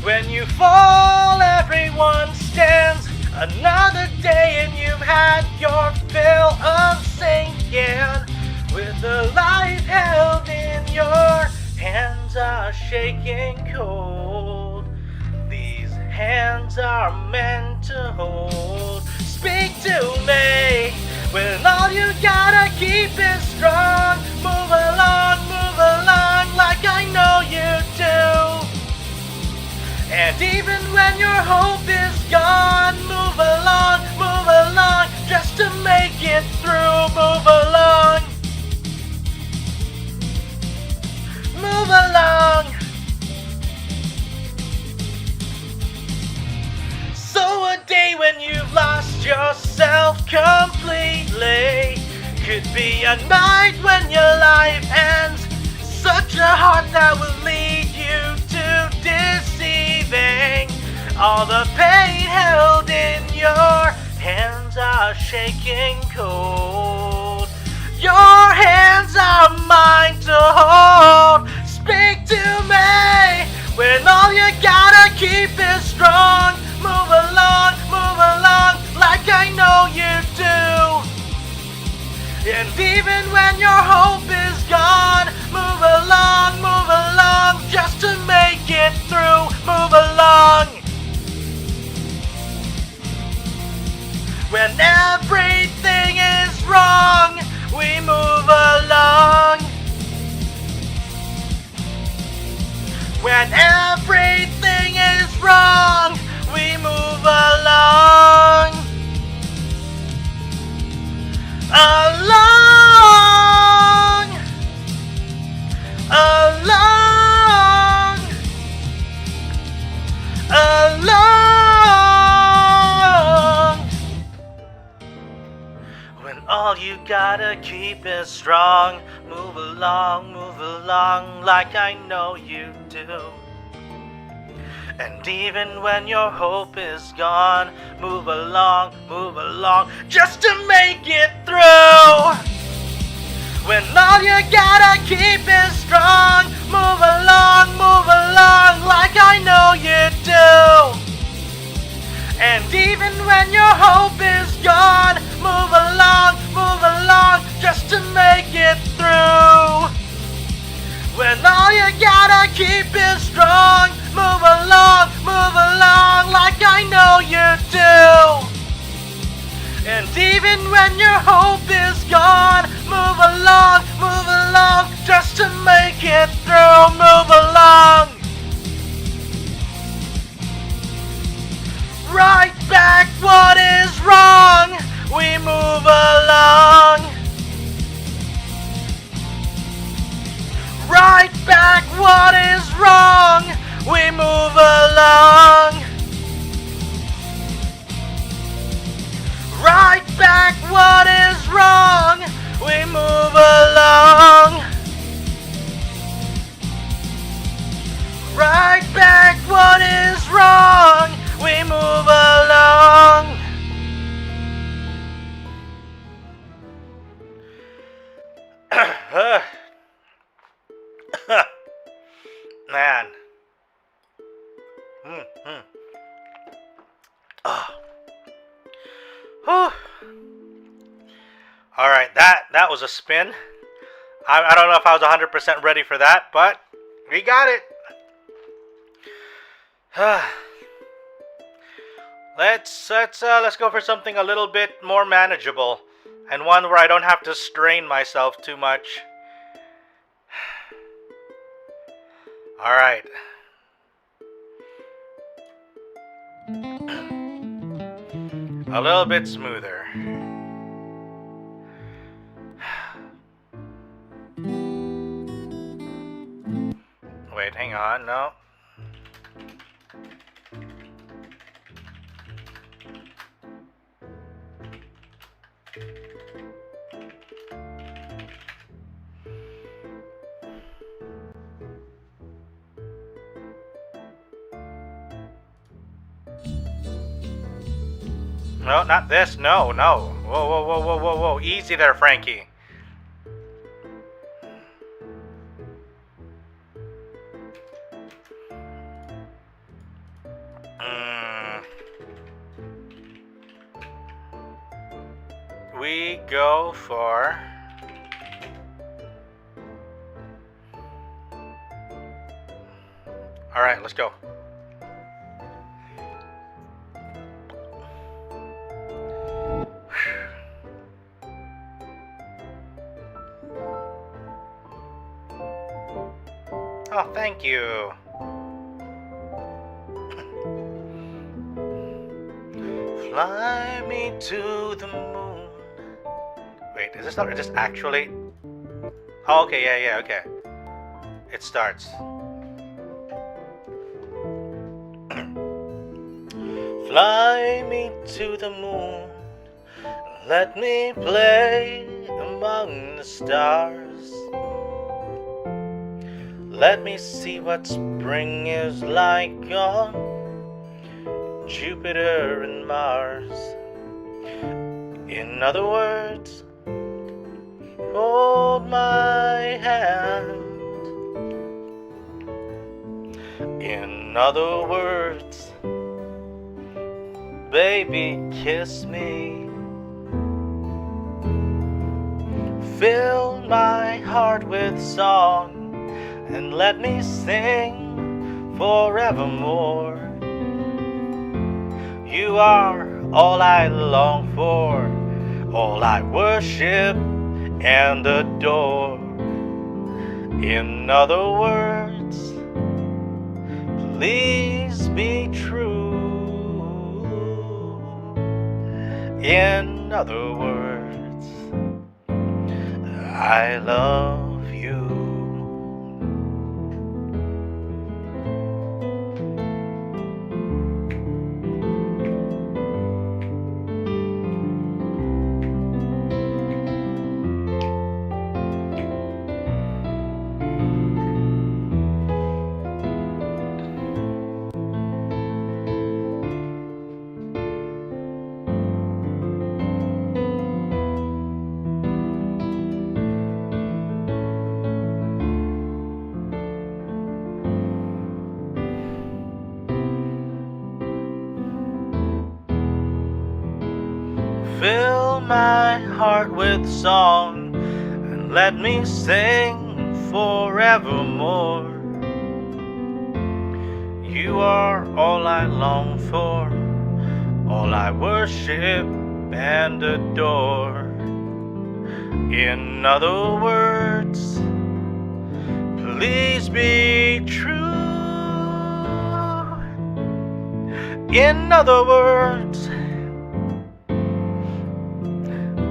When you fall, everyone stands. Another day and you've had your fill of sinking. With the life held in your hands are shaking cold. These hands are meant to hold. Speak to me when all you gotta keep is strong. Move along like I know you do. And even when your hope is gone, move along yourself completely. Could be a night when your life ends. Such a heart that will lead you to deceiving. All the pain held in your hands are shaking cold. Your hands are mine to hold. Speak to me when all you gotta keep is strong. Move along, like I know you do. And even when your hope is gone, move along, just to make it through. Move along. When everything is wrong, we move along. When everything is wrong, we move along. Along. Along. Along. When all you gotta keep is strong, move along, like I know you do. And even when your hope is gone, move along, just to make it through. When all you gotta keep is strong, move along, like I know you do. And even when your hope is gone, move along, just to make it through. When all you gotta keep is strong, move along, like I know you do. And even when your hope is gone, move along, just to make it through. Move along. Right back what is wrong, we move along. Right back what is wrong, we move along. Right back what is wrong, we move along. Right back what is wrong, we move along. Man. Alright, that was a spin. I don't know if I was 100% ready for that, but we got it. Let's go for something a little bit more manageable, and one where I don't have to strain myself too much. Alright. A little bit smoother. Wait, hang on, no. No, not this. No. Whoa. Easy there, Frankie. We go for... Alright, let's go. Oh, thank you. Fly me to the moon. Wait, is this actually? Oh, okay, yeah, okay. It starts. Fly me to the moon. Let me play among the stars. Let me see what spring is like on Jupiter and Mars. In other words, hold my hand. In other words, baby, kiss me. Fill my heart with song and let me sing forevermore. You are all I long for, all I worship and adore. In other words, please be true. In other words, I love you. Fill my heart with song and let me sing forevermore. You are all I long for, all I worship and adore. In other words, please be true. In other words,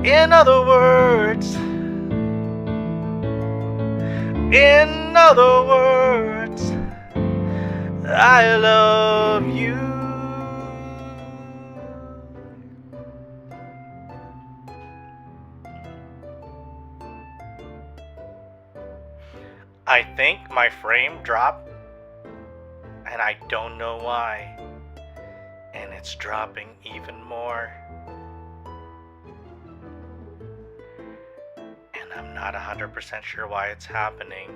in other words, in other words, I love you. I think my frame dropped, and I don't know why, and it's dropping even more. I'm not 100% sure why it's happening.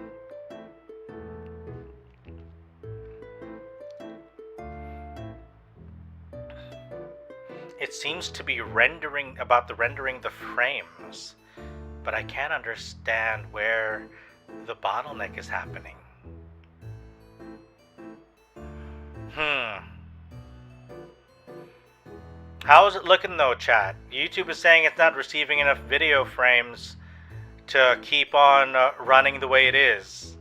It seems to be rendering the frames, but I can't understand where the bottleneck is happening. How is it looking though, chat? YouTube is saying it's not receiving enough video frames to keep on running the way it is.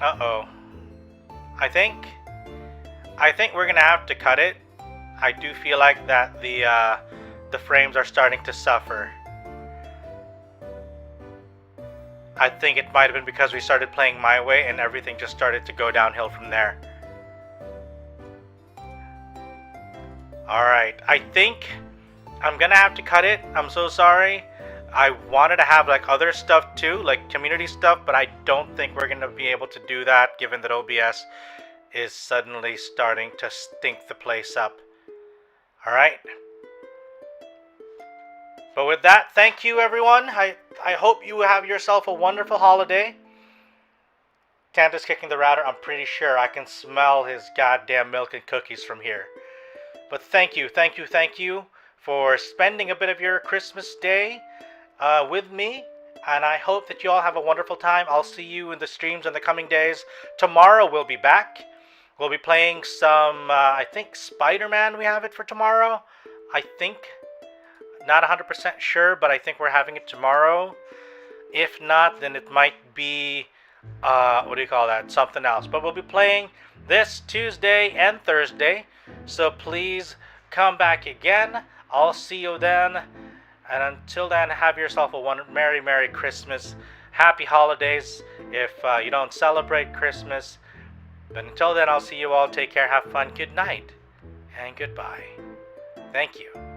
Uh-oh. I think we're gonna have to cut it. I do feel like that the frames are starting to suffer. I think it might have been because we started playing my way and everything just started to go downhill from there. Alright, I think I'm gonna have to cut it. I'm so sorry. I wanted to have like other stuff too, like community stuff, but I don't think we're gonna be able to do that given that OBS is suddenly starting to stink the place up. Alright. But with that, thank you everyone. I hope you have yourself a wonderful holiday. Tanta's kicking the router. I'm pretty sure I can smell his goddamn milk and cookies from here. But thank you for spending a bit of your Christmas day with me. And I hope that you all have a wonderful time. I'll see you in the streams in the coming days. Tomorrow we'll be back. We'll be playing some, I think Spider-Man we have it for tomorrow. I think. Not 100% sure, but I think we're having it tomorrow. If not, then it might be, something else. But we'll be playing this Tuesday and Thursday. So please come back again. I'll see you then. And until then, have yourself a Merry Christmas. Happy holidays. If you don't celebrate Christmas, But until then, I'll see you all. Take care, have fun, good night, and goodbye. Thank you.